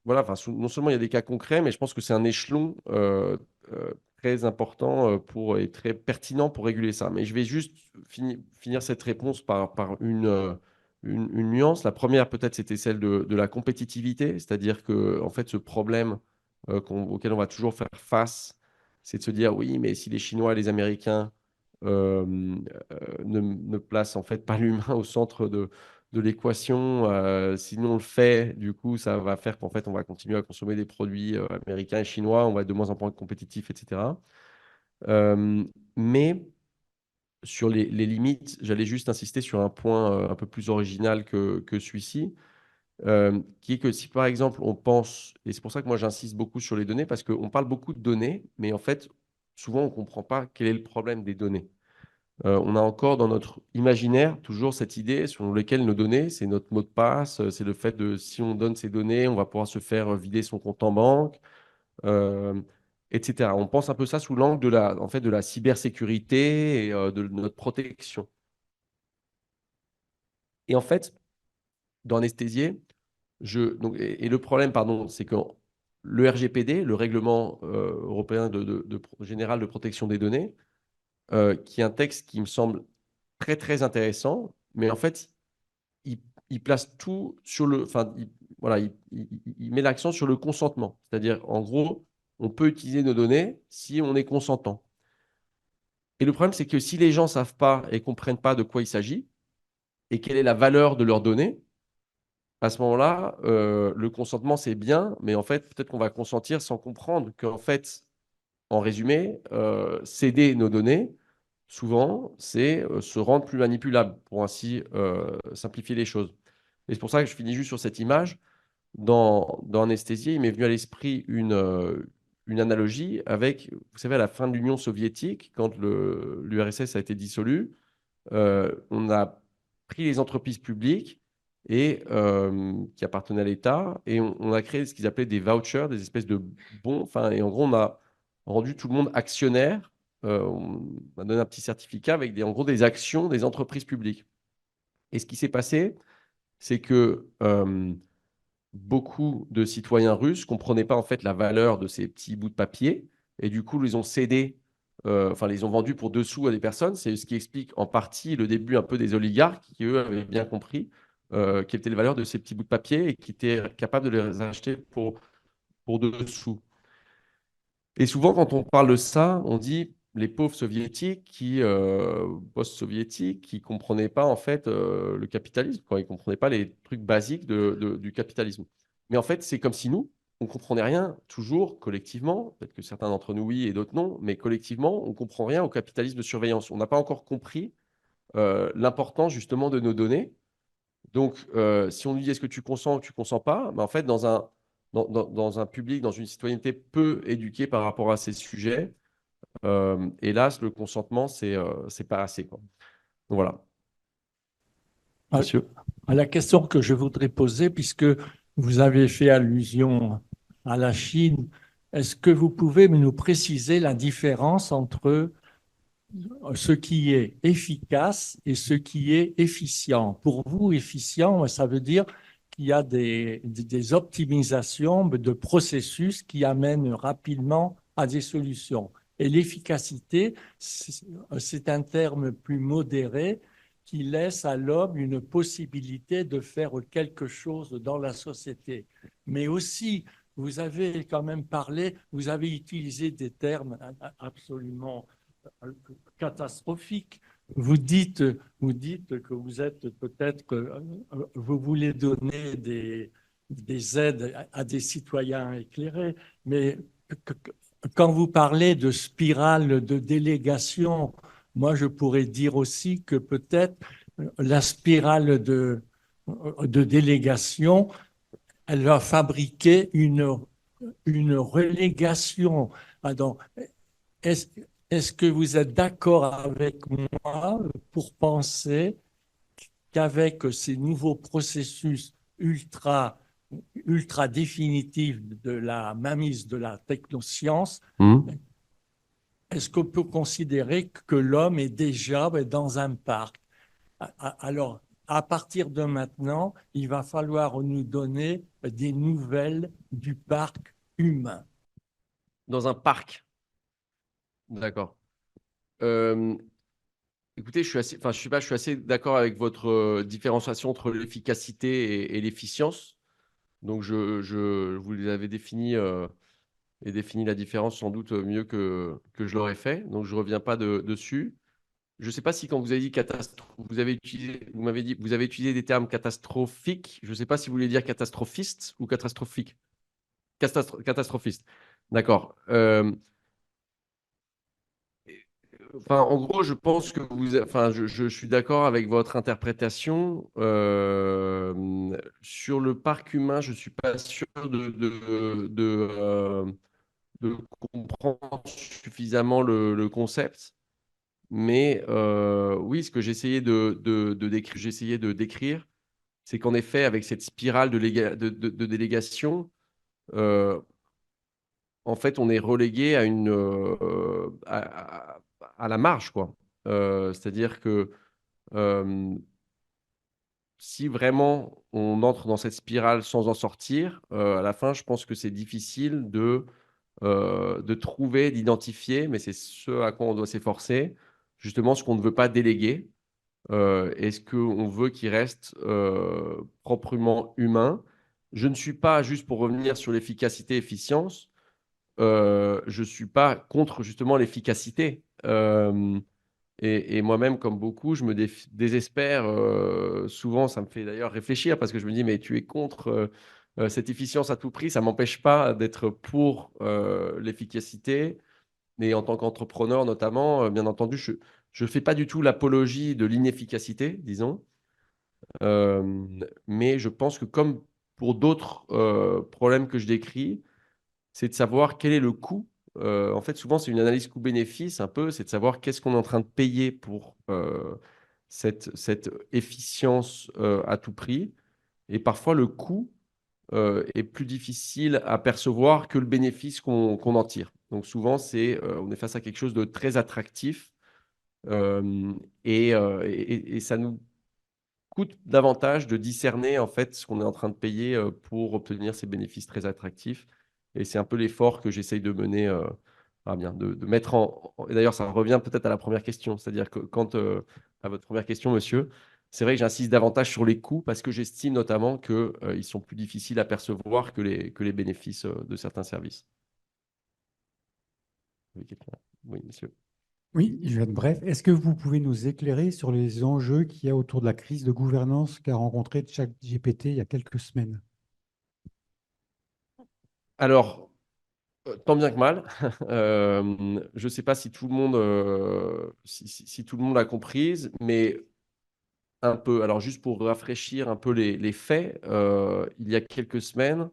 voilà, enfin, non seulement il y a des cas concrets, mais je pense que c'est un échelon très important et très pertinent pour réguler ça. Mais je vais juste finir cette réponse par une nuance. La première, peut-être, c'était celle de la compétitivité, c'est-à-dire que, en fait, ce problème auquel on va toujours faire face, c'est de se dire, oui, mais si les Chinois et les Américains euh, ne place en fait pas l'humain au centre de l'équation. Sinon, on le fait, du coup, ça va faire qu'en fait, on va continuer à consommer des produits américains et chinois, on va être de moins en moins compétitif, etc. Euh, mais sur les limites, j'allais juste insister sur un point un peu plus original que celui-ci, qui est que si par exemple on pense, et c'est pour ça que moi j'insiste beaucoup sur les données, parce qu'on parle beaucoup de données, mais en fait, souvent on ne comprend pas quel est le problème des données. On a encore dans notre imaginaire toujours cette idée selon laquelle nos données, c'est notre mot de passe, c'est le fait de si on donne ces données, on va pouvoir se faire vider son compte en banque, euh, etc. On pense un peu ça sous l'angle en fait, de la cybersécurité et de notre protection. Et en fait, dans Anesthésier, et le problème, pardon, c'est que le RGPD, le règlement européen général de protection des données, qui est un texte qui me semble très très intéressant, mais en fait, il, il place tout sur enfin, voilà, il met l'accent sur le consentement. C'est-à-dire, en gros, on peut utiliser nos données si on est consentant. Et le problème, c'est que si les gens ne savent pas et comprennent pas de quoi il s'agit et quelle est la valeur de leurs données, à ce moment-là, le consentement, c'est bien, mais en fait, peut-être qu'on va consentir sans comprendre qu'en fait, en résumé, céder nos données, souvent, c'est se rendre plus manipulable, pour ainsi simplifier les choses. Et c'est pour ça que je finis juste sur cette image. Dans Anesthésie, il m'est venu à l'esprit une analogie avec, vous savez, à la fin de l'Union soviétique, quand l'URSS a été dissolu, on a pris les entreprises publiques qui appartenaient à l'État et on a créé ce qu'ils appelaient des vouchers, des espèces de bons. Enfin, et en gros, on a rendu tout le monde actionnaire. On a donné un petit certificat avec en gros des actions des entreprises publiques. Et ce qui s'est passé, c'est que beaucoup de citoyens russes ne comprenaient pas en fait la valeur de ces petits bouts de papier et du coup, ils ont cédé, enfin, les ont vendus pour 2 sous à des personnes. C'est ce qui explique en partie le début un peu des oligarques qui, eux, avaient bien compris quelle était la valeur de ces petits bouts de papier et qui étaient capables de les acheter pour 2 sous. Et souvent, quand on parle de ça, on dit les pauvres soviétiques post-soviétiques, qui ne comprenaient pas en fait le capitalisme, quoi. Ils ne comprenaient pas les trucs basiques du capitalisme. Mais en fait, c'est comme si nous, on ne comprenait rien, toujours collectivement, peut-être que certains d'entre nous oui et d'autres non, mais collectivement, on ne comprend rien au capitalisme de surveillance. On n'a pas encore compris l'importance justement de nos données. Donc, si on nous dit est-ce que tu consens ou tu ne consens pas, ben, en fait, dans un public, dans une citoyenneté peu éduquée par rapport à ces sujets, hélas, le consentement, c'est pas assez, quoi. Donc, voilà. À Monsieur. à la question que je voudrais poser, puisque vous avez fait allusion à la Chine, est-ce que vous pouvez nous préciser la différence entre ce qui est efficace et ce qui est efficient? Pour vous, efficient, ça veut dire qu'il y a des optimisations de processus qui amènent rapidement à des solutions. Et l'efficacité, c'est un terme plus modéré qui laisse à l'homme une possibilité de faire quelque chose dans la société. Mais aussi, vous avez quand même parlé, vous avez utilisé des termes absolument catastrophique. Vous dites que vous êtes peut-être, vous voulez donner des aides à des citoyens éclairés, mais quand vous parlez de spirale de délégation, moi je pourrais dire aussi que peut-être la spirale de délégation, elle va fabriquer une relégation. Alors, est-ce, est-ce que vous êtes d'accord avec moi pour penser qu'avec ces nouveaux processus ultra définitifs de la mainmise de la technoscience, est-ce qu'on peut considérer que l'homme est déjà dans un parc? Alors, à partir de maintenant, il va falloir nous donner des nouvelles du parc humain. Dans un parc. D'accord. Écoutez, je suis assez d'accord avec votre différenciation entre l'efficacité et l'efficience. Donc, vous les avez défini et défini la différence sans doute mieux que je l'aurais fait. Donc, je ne reviens pas dessus. Je ne sais pas si quand vous avez dit catastrophe, vous m'avez dit, vous avez utilisé des termes catastrophiques. Je ne sais pas si vous voulez dire catastrophiste ou catastrophique. Catastrophiste. D'accord. Enfin, en gros, je pense que je suis d'accord avec votre interprétation. Sur le parc humain, je ne suis pas sûr de comprendre suffisamment le concept. Mais oui, ce que j'essayais de décrire, c'est qu'en effet, avec cette spirale de délégation, euh, en fait, on est relégué à la marge, quoi. C'est-à-dire que si vraiment on entre dans cette spirale sans en sortir, à la fin, je pense que c'est difficile de trouver, d'identifier, mais c'est ce à quoi on doit s'efforcer, justement ce qu'on ne veut pas déléguer. Est-ce qu'on veut qu'il reste proprement humain? Je ne suis pas, juste pour revenir sur l'efficacité, efficience, je ne suis pas contre justement l'efficacité. Et moi-même, comme beaucoup, je me désespère. Souvent, ça me fait d'ailleurs réfléchir parce que je me dis, mais tu es contre cette efficience à tout prix. Ça ne m'empêche pas d'être pour l'efficacité. Et en tant qu'entrepreneur, notamment, bien entendu, je ne fais pas du tout l'apologie de l'inefficacité, disons. Mais je pense que comme pour d'autres problèmes que je décris, c'est de savoir quel est le coût. En fait, souvent, c'est une analyse coût-bénéfice un peu, c'est de savoir qu'est-ce qu'on est en train de payer pour cette efficience à tout prix. Et parfois, le coût est plus difficile à percevoir que le bénéfice qu'on en tire. Donc souvent, on est face à quelque chose de très attractif et ça nous coûte davantage de discerner en fait ce qu'on est en train de payer pour obtenir ces bénéfices très attractifs. Et c'est un peu l'effort que j'essaye de mener, de mettre et d'ailleurs, ça revient peut-être à la première question, c'est-à-dire que à votre première question, monsieur, c'est vrai que j'insiste davantage sur les coûts parce que j'estime notamment qu'ils sont plus difficiles à percevoir que les bénéfices de certains services. Oui, monsieur. Oui, je vais être bref. Est-ce que vous pouvez nous éclairer sur les enjeux qu'il y a autour de la crise de gouvernance qu'a rencontrée ChatGPT il y a quelques semaines? Alors, tant bien que mal. Je ne sais pas si tout le monde, si tout le monde l'a comprise, mais un peu. Alors, juste pour rafraîchir un peu les faits, il y a quelques semaines,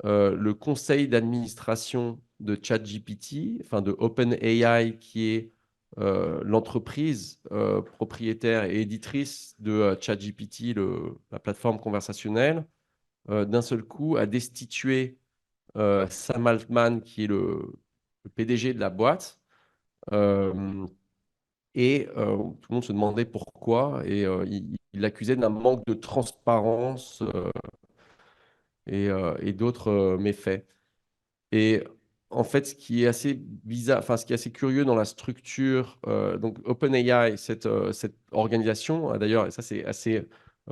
le conseil d'administration de ChatGPT, enfin de OpenAI, qui est l'entreprise propriétaire et éditrice de ChatGPT, la plateforme conversationnelle, d'un seul coup a destitué Sam Altman, qui est le PDG de la boîte. Et tout le monde se demandait pourquoi. Et il l'accusait d'un manque de transparence et d'autres méfaits. Et en fait, ce qui est assez bizarre, enfin, ce qui est assez curieux dans la structure, donc OpenAI, cette organisation, d'ailleurs, et ça c'est assez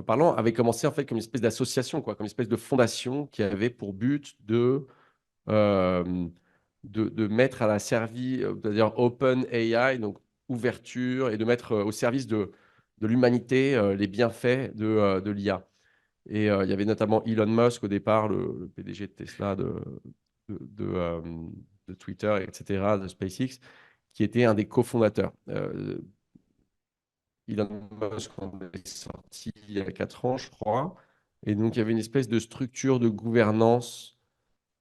parlant, avait commencé en fait comme une espèce d'association, quoi, comme une espèce de fondation qui avait pour but euh, de mettre à la service, c'est-à-dire Open AI, donc ouverture, et de mettre au service de l'humanité les bienfaits de l'IA. Et il y avait notamment Elon Musk au départ, le PDG de Tesla, de, euh, de Twitter, etc., de SpaceX, qui était un des cofondateurs. Elon Musk en est sorti il y a 4 ans, je crois. Et donc, il y avait une espèce de structure de gouvernance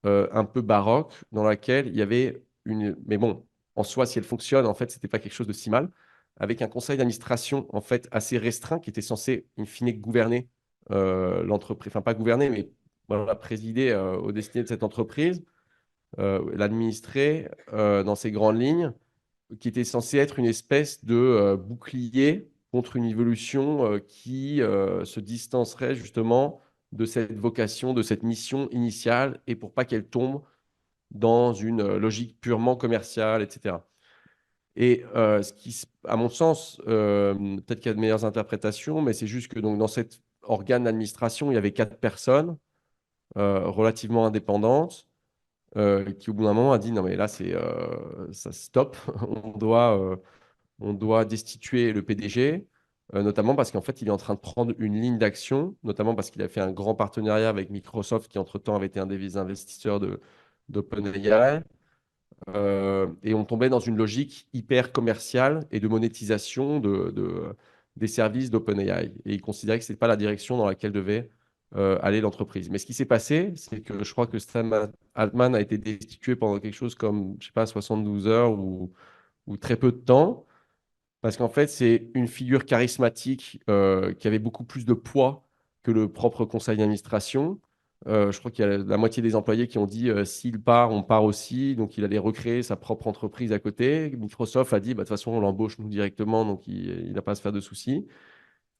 un peu baroque dans laquelle il y avait une. Mais bon, en soi, si elle fonctionne, en fait, c'était pas quelque chose de si mal, avec un conseil d'administration en fait assez restreint qui était censé, in fine, gouverner l'entreprise. Enfin, pas gouverner, mais voilà, présider aux destinées de cette entreprise, l'administrer dans ses grandes lignes, qui était censé être une espèce de bouclier contre une évolution qui se distancerait justement de cette vocation, de cette mission initiale, et pour pas qu'elle tombe dans une logique purement commerciale, etc. Et à mon sens, peut-être qu'il y a de meilleures interprétations, mais c'est juste que donc, dans cet organe d'administration, il y avait 4 personnes relativement indépendantes qui, au bout d'un moment, a dit non, mais là, ça stop, on doit destituer le PDG, notamment parce qu'en fait, il est en train de prendre une ligne d'action, notamment parce qu'il a fait un grand partenariat avec Microsoft, qui entre-temps avait été un des investisseurs d'OpenAI. Et on tombait dans une logique hyper commerciale et de monétisation des services d'OpenAI. Et il considérait que ce n'était pas la direction dans laquelle devait aller l'entreprise. Mais ce qui s'est passé, c'est que je crois que Sam Altman a été destitué pendant quelque chose comme, je sais pas, 72 heures ou très peu de temps. Parce qu'en fait, c'est une figure charismatique qui avait beaucoup plus de poids que le propre conseil d'administration. Je crois qu'il y a la moitié des employés qui ont dit s'il part, on part aussi. Donc, il allait recréer sa propre entreprise à côté. Microsoft a dit bah, de toute façon, on l'embauche nous directement, donc il n'a pas à se faire de soucis.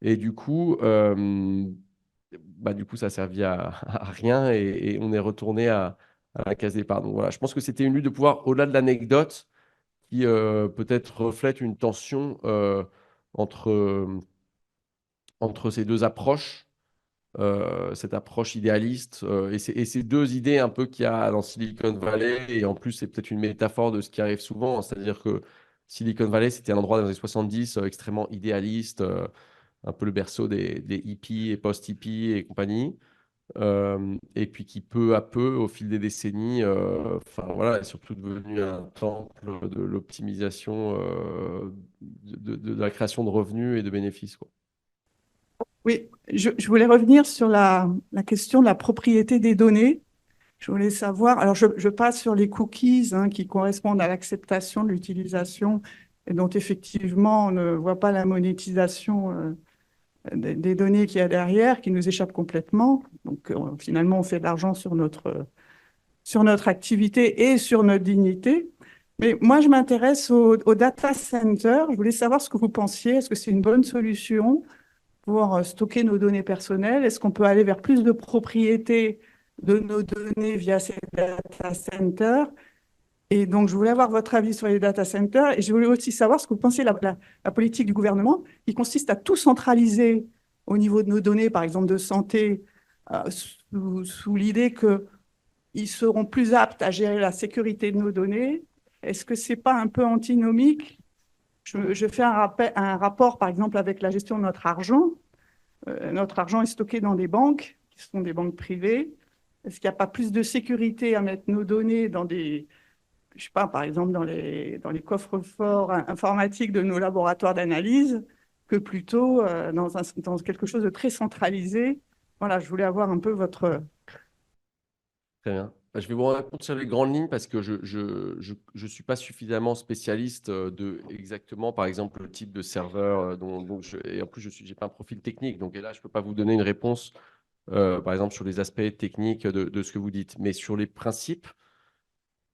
Et du coup, ça a servi à rien et on est retourné à la case départ. Donc, voilà, je pense que c'était une lutte de pouvoir au-delà de l'anecdote qui peut-être reflète une tension entre, entre ces deux approches, cette approche idéaliste et ces deux idées un peu qu'il y a dans Silicon Valley. Et en plus, c'est peut-être une métaphore de ce qui arrive souvent, c'est-à-dire que Silicon Valley, c'était un endroit dans les années 70 extrêmement idéaliste, un peu le berceau des hippies et post-hippies et compagnie. Et puis qui peu à peu, au fil des décennies, enfin voilà, est surtout devenu un temple de l'optimisation, de la création de revenus et de bénéfices, quoi. Oui, je voulais revenir sur la question de la propriété des données. Je voulais savoir, alors je passe sur les cookies qui correspondent à l'acceptation de l'utilisation et dont effectivement on ne voit pas la monétisation des données qu'il y a derrière, qui nous échappent complètement. Donc finalement, on fait de l'argent sur notre activité et sur notre dignité. Mais moi, je m'intéresse au data center. Je voulais savoir ce que vous pensiez. Est-ce que c'est une bonne solution pour stocker nos données personnelles? Est-ce qu'on peut aller vers plus de propriété de nos données via ces data centers? Et donc, je voulais avoir votre avis sur les data centers et je voulais aussi savoir ce que vous pensez de la politique du gouvernement qui consiste à tout centraliser au niveau de nos données, par exemple de santé, sous l'idée qu'ils seront plus aptes à gérer la sécurité de nos données. Est-ce que ce n'est pas un peu antinomique? Je fais un rapport, par exemple, avec la gestion de notre argent. Notre argent est stocké dans des banques, qui sont des banques privées. Est-ce qu'il n'y a pas plus de sécurité à mettre nos données dans des, je sais pas, par exemple, dans les coffres-forts informatiques de nos laboratoires d'analyse, que plutôt dans quelque chose de très centralisé? Voilà, je voulais avoir un peu votre... Très bien. Je vais vous répondre sur les grandes lignes parce que je suis pas suffisamment spécialiste de exactement, par exemple, le type de serveur et en plus, je n'ai pas un profil technique. Donc, et là, je peux pas vous donner une réponse, par exemple, sur les aspects techniques de ce que vous dites. Mais sur les principes,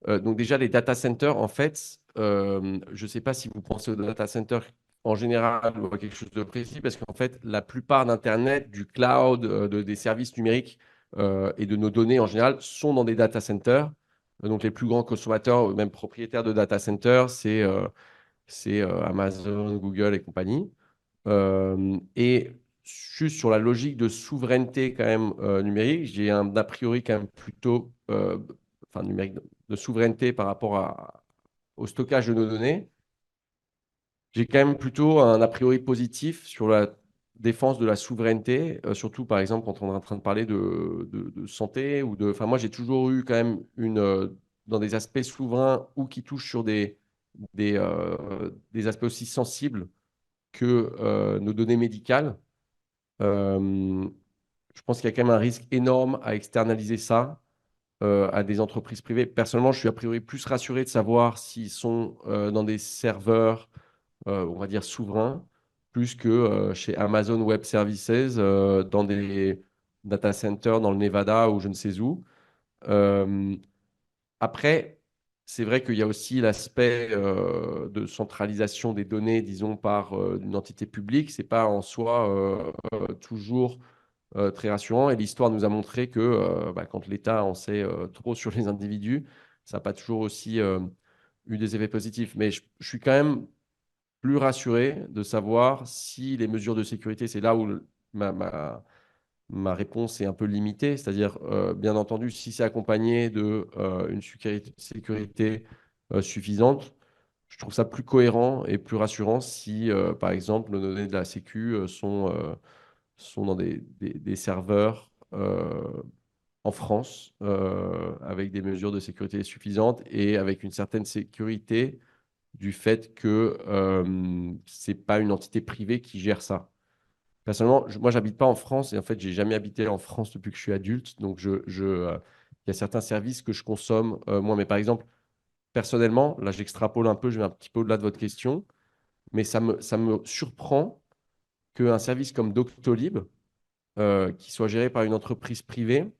donc déjà, les data centers, en fait, je ne sais pas si vous pensez aux data centers en général ou à quelque chose de précis, parce qu'en fait, la plupart d'Internet, du cloud, des services numériques et de nos données en général sont dans des data centers. Donc, les plus grands consommateurs, même propriétaires de data centers, c'est Amazon, Google et compagnie. Et juste sur la logique de souveraineté quand même numérique, j'ai un a priori quand même plutôt enfin, numérique de souveraineté par rapport au stockage de nos données. J'ai quand même plutôt un a priori positif sur la défense de la souveraineté, surtout par exemple quand on est en train de parler de santé ou de. Enfin, moi, j'ai toujours eu quand même dans des aspects souverains ou qui touchent sur des aspects aussi sensibles que nos données médicales. Je pense qu'il y a quand même un risque énorme à externaliser ça à des entreprises privées. Personnellement, je suis a priori plus rassuré de savoir s'ils sont dans des serveurs, on va dire, souverains, plus que chez Amazon Web Services, dans des data centers dans le Nevada ou je ne sais où. Euh, Après, c'est vrai qu'il y a aussi l'aspect de centralisation des données, disons, par une entité publique. Ce n'est pas en soi toujours très rassurant. Et l'histoire nous a montré que quand l'État en sait trop sur les individus, ça n'a pas toujours aussi eu des effets positifs. Mais je suis quand même plus rassuré de savoir si les mesures de sécurité, c'est là où ma réponse est un peu limitée. C'est-à-dire, bien entendu, si c'est accompagné d'une sécurité suffisante, je trouve ça plus cohérent et plus rassurant si, par exemple, nos données de la Sécu sont dans des serveurs en France avec des mesures de sécurité suffisantes et avec une certaine sécurité du fait que ce n'est pas une entité privée qui gère ça. Personnellement, moi, j'habite pas en France et en fait, j'ai jamais habité en France depuis que je suis adulte. Donc, il y a certains services que je consomme moi. Mais par exemple, personnellement, là, j'extrapole un peu, je vais un petit peu au-delà de votre question, mais ça me surprend qu'un service comme Doctolib, qui soit géré par une entreprise privée,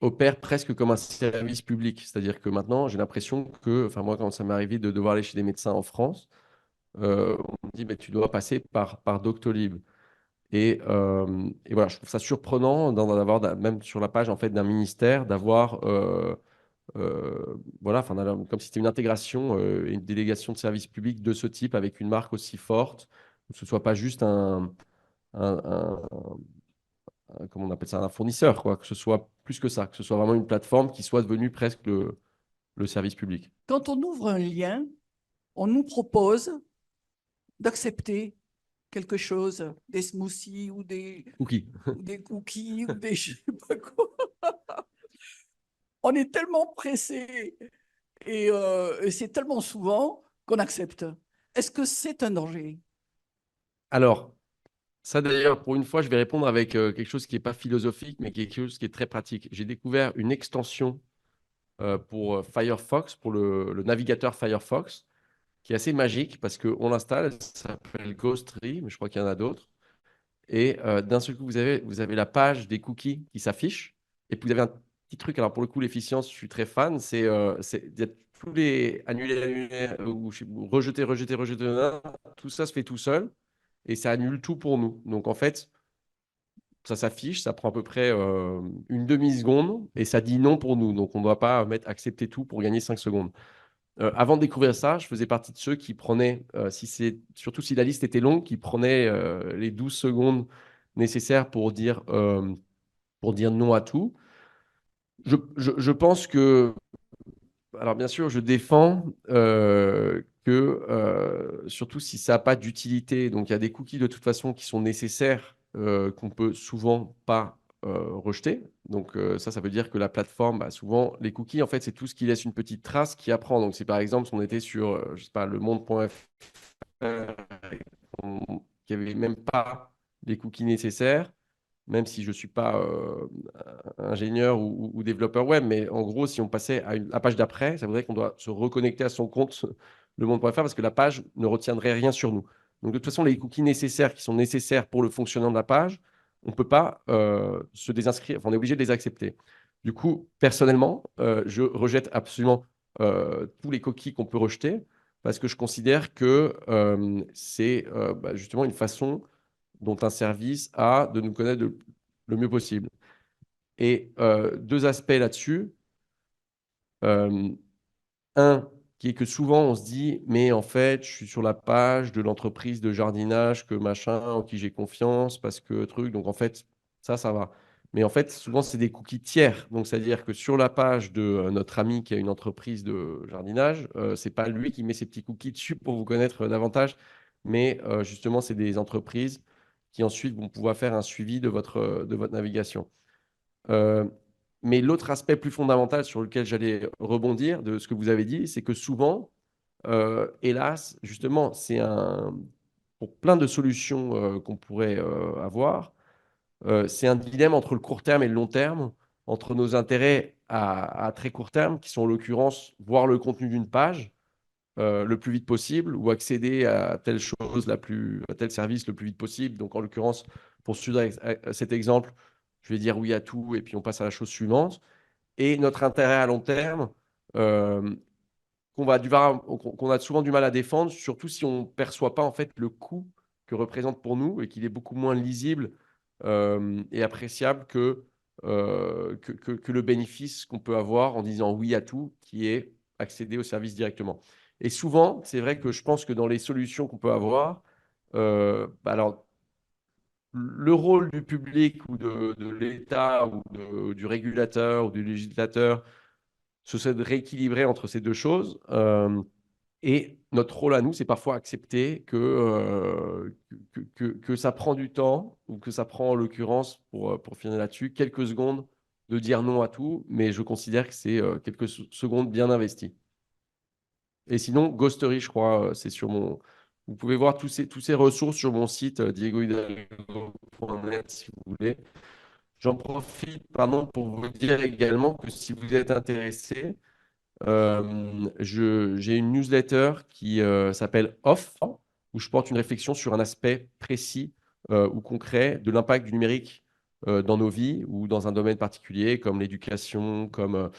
opère presque comme un service public. C'est-à-dire que maintenant, j'ai l'impression que, enfin moi, quand ça m'est arrivé de devoir aller chez des médecins en France, on me dit, mais tu dois passer par Doctolib. Et voilà, je trouve ça surprenant d'avoir, même sur la page en fait, d'un ministère, d'avoir, voilà, enfin, comme si c'était une intégration, une délégation de service public de ce type avec une marque aussi forte, que ce ne soit pas juste un, comment on appelle ça, un fournisseur, quoi, que ce soit plus que ça, que ce soit vraiment une plateforme qui soit devenue presque le service public. Quand on ouvre un lien, on nous propose d'accepter quelque chose, des smoothies ou des cookies ou des je sais pas quoi. On est tellement pressé et c'est tellement souvent qu'on accepte. Est-ce que c'est un danger? Alors, ça d'ailleurs, pour une fois, je vais répondre avec quelque chose qui n'est pas philosophique, mais quelque chose qui est très pratique. J'ai découvert une extension pour Firefox, pour le navigateur Firefox, qui est assez magique parce qu'on l'installe, ça s'appelle Ghostery, mais je crois qu'il y en a d'autres. Et d'un seul coup, vous avez la page des cookies qui s'affiche. Et puis vous avez un petit truc, alors pour le coup, l'efficience, je suis très fan, c'est tous les annuler, ou rejeter, rejeter, rejeter, tout ça se fait tout seul. et ça annule tout pour nous. Donc, en fait, ça s'affiche, ça prend à peu près une demi-seconde et ça dit non pour nous. Donc, on ne doit pas mettre accepter tout pour gagner 5 secondes. Avant de découvrir ça, je faisais partie de ceux qui prenaient, surtout si la liste était longue, qui prenaient les 12 secondes nécessaires pour dire non à tout. Je pense que, alors bien sûr, je défends que, surtout si ça n'a pas d'utilité, donc il y a des cookies de toute façon qui sont nécessaires, qu'on peut souvent pas rejeter. Donc ça veut dire que la plateforme, bah, souvent, les cookies, en fait, c'est tout ce qui laisse une petite trace qui apprend. Donc si par exemple, si on était sur, je sais pas, lemonde.fr, qui avait même pas les cookies nécessaires, même si je ne suis pas ingénieur ou développeur web, mais en gros, si on passait à la page d'après, ça voudrait qu'on doit se reconnecter à son compte lemonde.fr parce que la page ne retiendrait rien sur nous. Donc, de toute façon, les cookies nécessaires qui sont nécessaires pour le fonctionnement de la page, on ne peut pas se désinscrire, enfin, on est obligé de les accepter. Du coup, personnellement, je rejette absolument tous les cookies qu'on peut rejeter parce que je considère que c'est justement une façon dont un service a de nous connaître le mieux possible. Et deux aspects là-dessus. Un, qui est que souvent on se dit, mais en fait, je suis sur la page de l'entreprise de jardinage, que machin, en qui j'ai confiance, parce que truc, donc en fait, ça va. Mais en fait, souvent, c'est des cookies tiers. Donc, c'est-à-dire que sur la page de notre ami qui a une entreprise de jardinage, c'est pas lui qui met ses petits cookies dessus pour vous connaître davantage, mais justement, c'est des entreprises qui ensuite vont pouvoir faire un suivi de votre navigation. Mais l'autre aspect plus fondamental sur lequel j'allais rebondir de ce que vous avez dit, c'est que souvent, hélas, justement, pour plein de solutions qu'on pourrait avoir, c'est un dilemme entre le court terme et le long terme, entre nos intérêts à très court terme, qui sont en l'occurrence voir le contenu d'une page le plus vite possible ou accéder à telle chose, à tel service le plus vite possible. Donc, en l'occurrence, pour suivre cet exemple, je vais dire oui à tout et puis on passe à la chose suivante. Et notre intérêt à long terme, qu'on a souvent du mal à défendre, surtout si on ne perçoit pas en fait le coût que représente pour nous et qu'il est beaucoup moins lisible et appréciable que le bénéfice qu'on peut avoir en disant oui à tout, qui est accéder au service directement. Et souvent, c'est vrai que je pense que dans les solutions qu'on peut avoir, alors, le rôle du public ou de l'État ou du régulateur ou du législateur, ce serait de rééquilibrer entre ces deux choses. Et notre rôle à nous, c'est parfois accepter que ça prend du temps ou que ça prend, en l'occurrence, pour finir là-dessus, quelques secondes de dire non à tout, mais je considère que c'est quelques secondes bien investies. Et sinon, Ghostery, je crois, c'est sur mon... Vous pouvez voir tous ces ressources sur mon site, diegohidalgo.net, si vous voulez. J'en profite, pardon, pour vous dire également que si vous êtes intéressé, j'ai une newsletter qui s'appelle Off, où je porte une réflexion sur un aspect précis ou concret de l'impact du numérique dans nos vies ou dans un domaine particulier, comme l'éducation, comme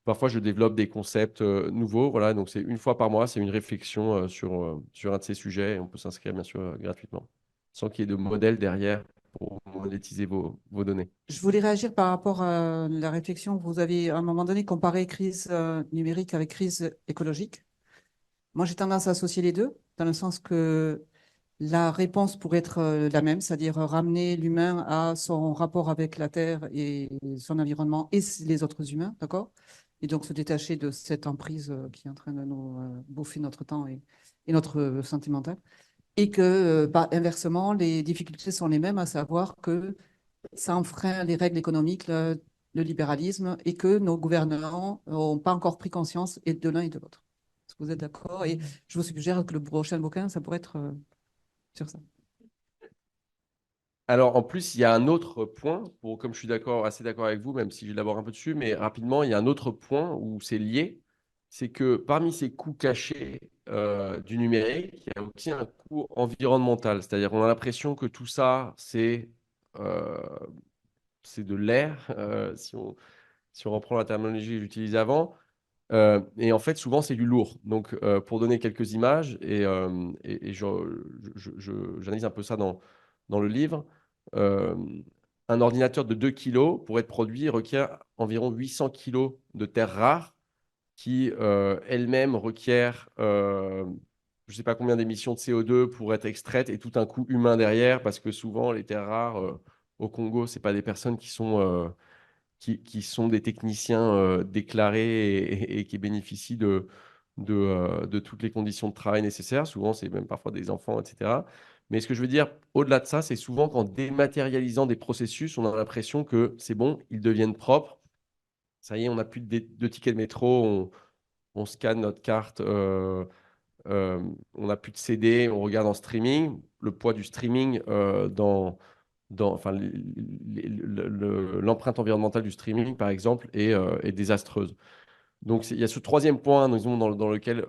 parfois je développe des concepts nouveaux. Voilà, donc c'est une fois par mois, c'est une réflexion sur un de ces sujets. Et on peut s'inscrire bien sûr gratuitement, sans qu'il y ait de modèle derrière pour monétiser vos données. Je voulais réagir par rapport à la réflexion. Vous avez à un moment donné comparé crise numérique avec crise écologique. Moi, j'ai tendance à associer les deux, dans le sens que la réponse pourrait être la même, c'est-à-dire ramener l'humain à son rapport avec la Terre et son environnement et les autres humains, d'accord? Et donc se détacher de cette emprise qui est en train de nous bouffer notre temps et notre santé mentale. Et que, inversement, les difficultés sont les mêmes, à savoir que ça enfreint les règles économiques, le libéralisme, et que nos gouvernants n'ont pas encore pris conscience et de l'un et de l'autre. Est-ce que vous êtes d'accord? Et je vous suggère que le prochain bouquin, ça pourrait être sur ça. Alors, en plus, il y a un autre point, comme je suis assez d'accord avec vous, même si j'élabore un peu dessus, mais rapidement, il y a un autre point où c'est lié, c'est que parmi ces coûts cachés du numérique, il y a aussi un coût environnemental. C'est-à-dire qu'on a l'impression que tout ça, c'est de l'air, si on reprend la terminologie que j'utilisais avant. Et en fait, souvent, c'est du lourd. Donc, pour donner quelques images, j'analyse un peu ça dans le livre, un ordinateur de 2 kilos, pour être produit, requiert environ 800 kilos de terres rares qui, elles-mêmes, requièrent je ne sais pas combien d'émissions de CO2 pour être extraites et tout un coût humain derrière, parce que souvent, les terres rares au Congo, ce n'est pas des personnes qui sont des techniciens déclarés et qui bénéficient de toutes les conditions de travail nécessaires. Souvent, c'est même parfois des enfants, etc. Mais ce que je veux dire, au-delà de ça, c'est souvent qu'en dématérialisant des processus, on a l'impression que c'est bon, ils deviennent propres. Ça y est, on n'a plus de tickets de métro, on scanne notre carte, on n'a plus de CD, on regarde en streaming. Le poids du streaming enfin, l'empreinte environnementale du streaming, par exemple, est désastreuse. Donc, il y a ce troisième point, disons, dans lequel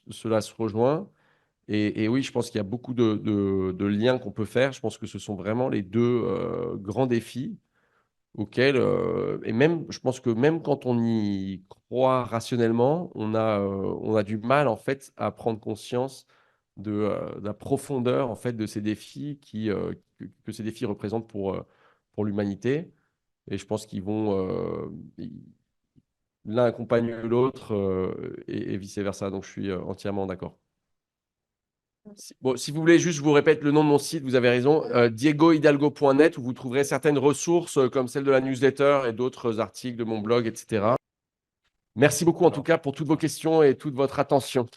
cela se rejoint. Et oui, je pense qu'il y a beaucoup de liens qu'on peut faire. Je pense que ce sont vraiment les deux grands défis auxquels, et même, je pense que même quand on y croit rationnellement, on a du mal, en fait, à prendre conscience de la profondeur, en fait, de ces défis que ces défis représentent pour l'humanité. Et je pense qu'ils vont l'un accompagne l'autre et vice-versa. Donc, je suis entièrement d'accord. Bon, si vous voulez, juste, je vous répète le nom de mon site, vous avez raison, diegohidalgo.net, où vous trouverez certaines ressources comme celle de la newsletter et d'autres articles de mon blog, etc. Merci beaucoup en tout cas pour toutes vos questions et toute votre attention.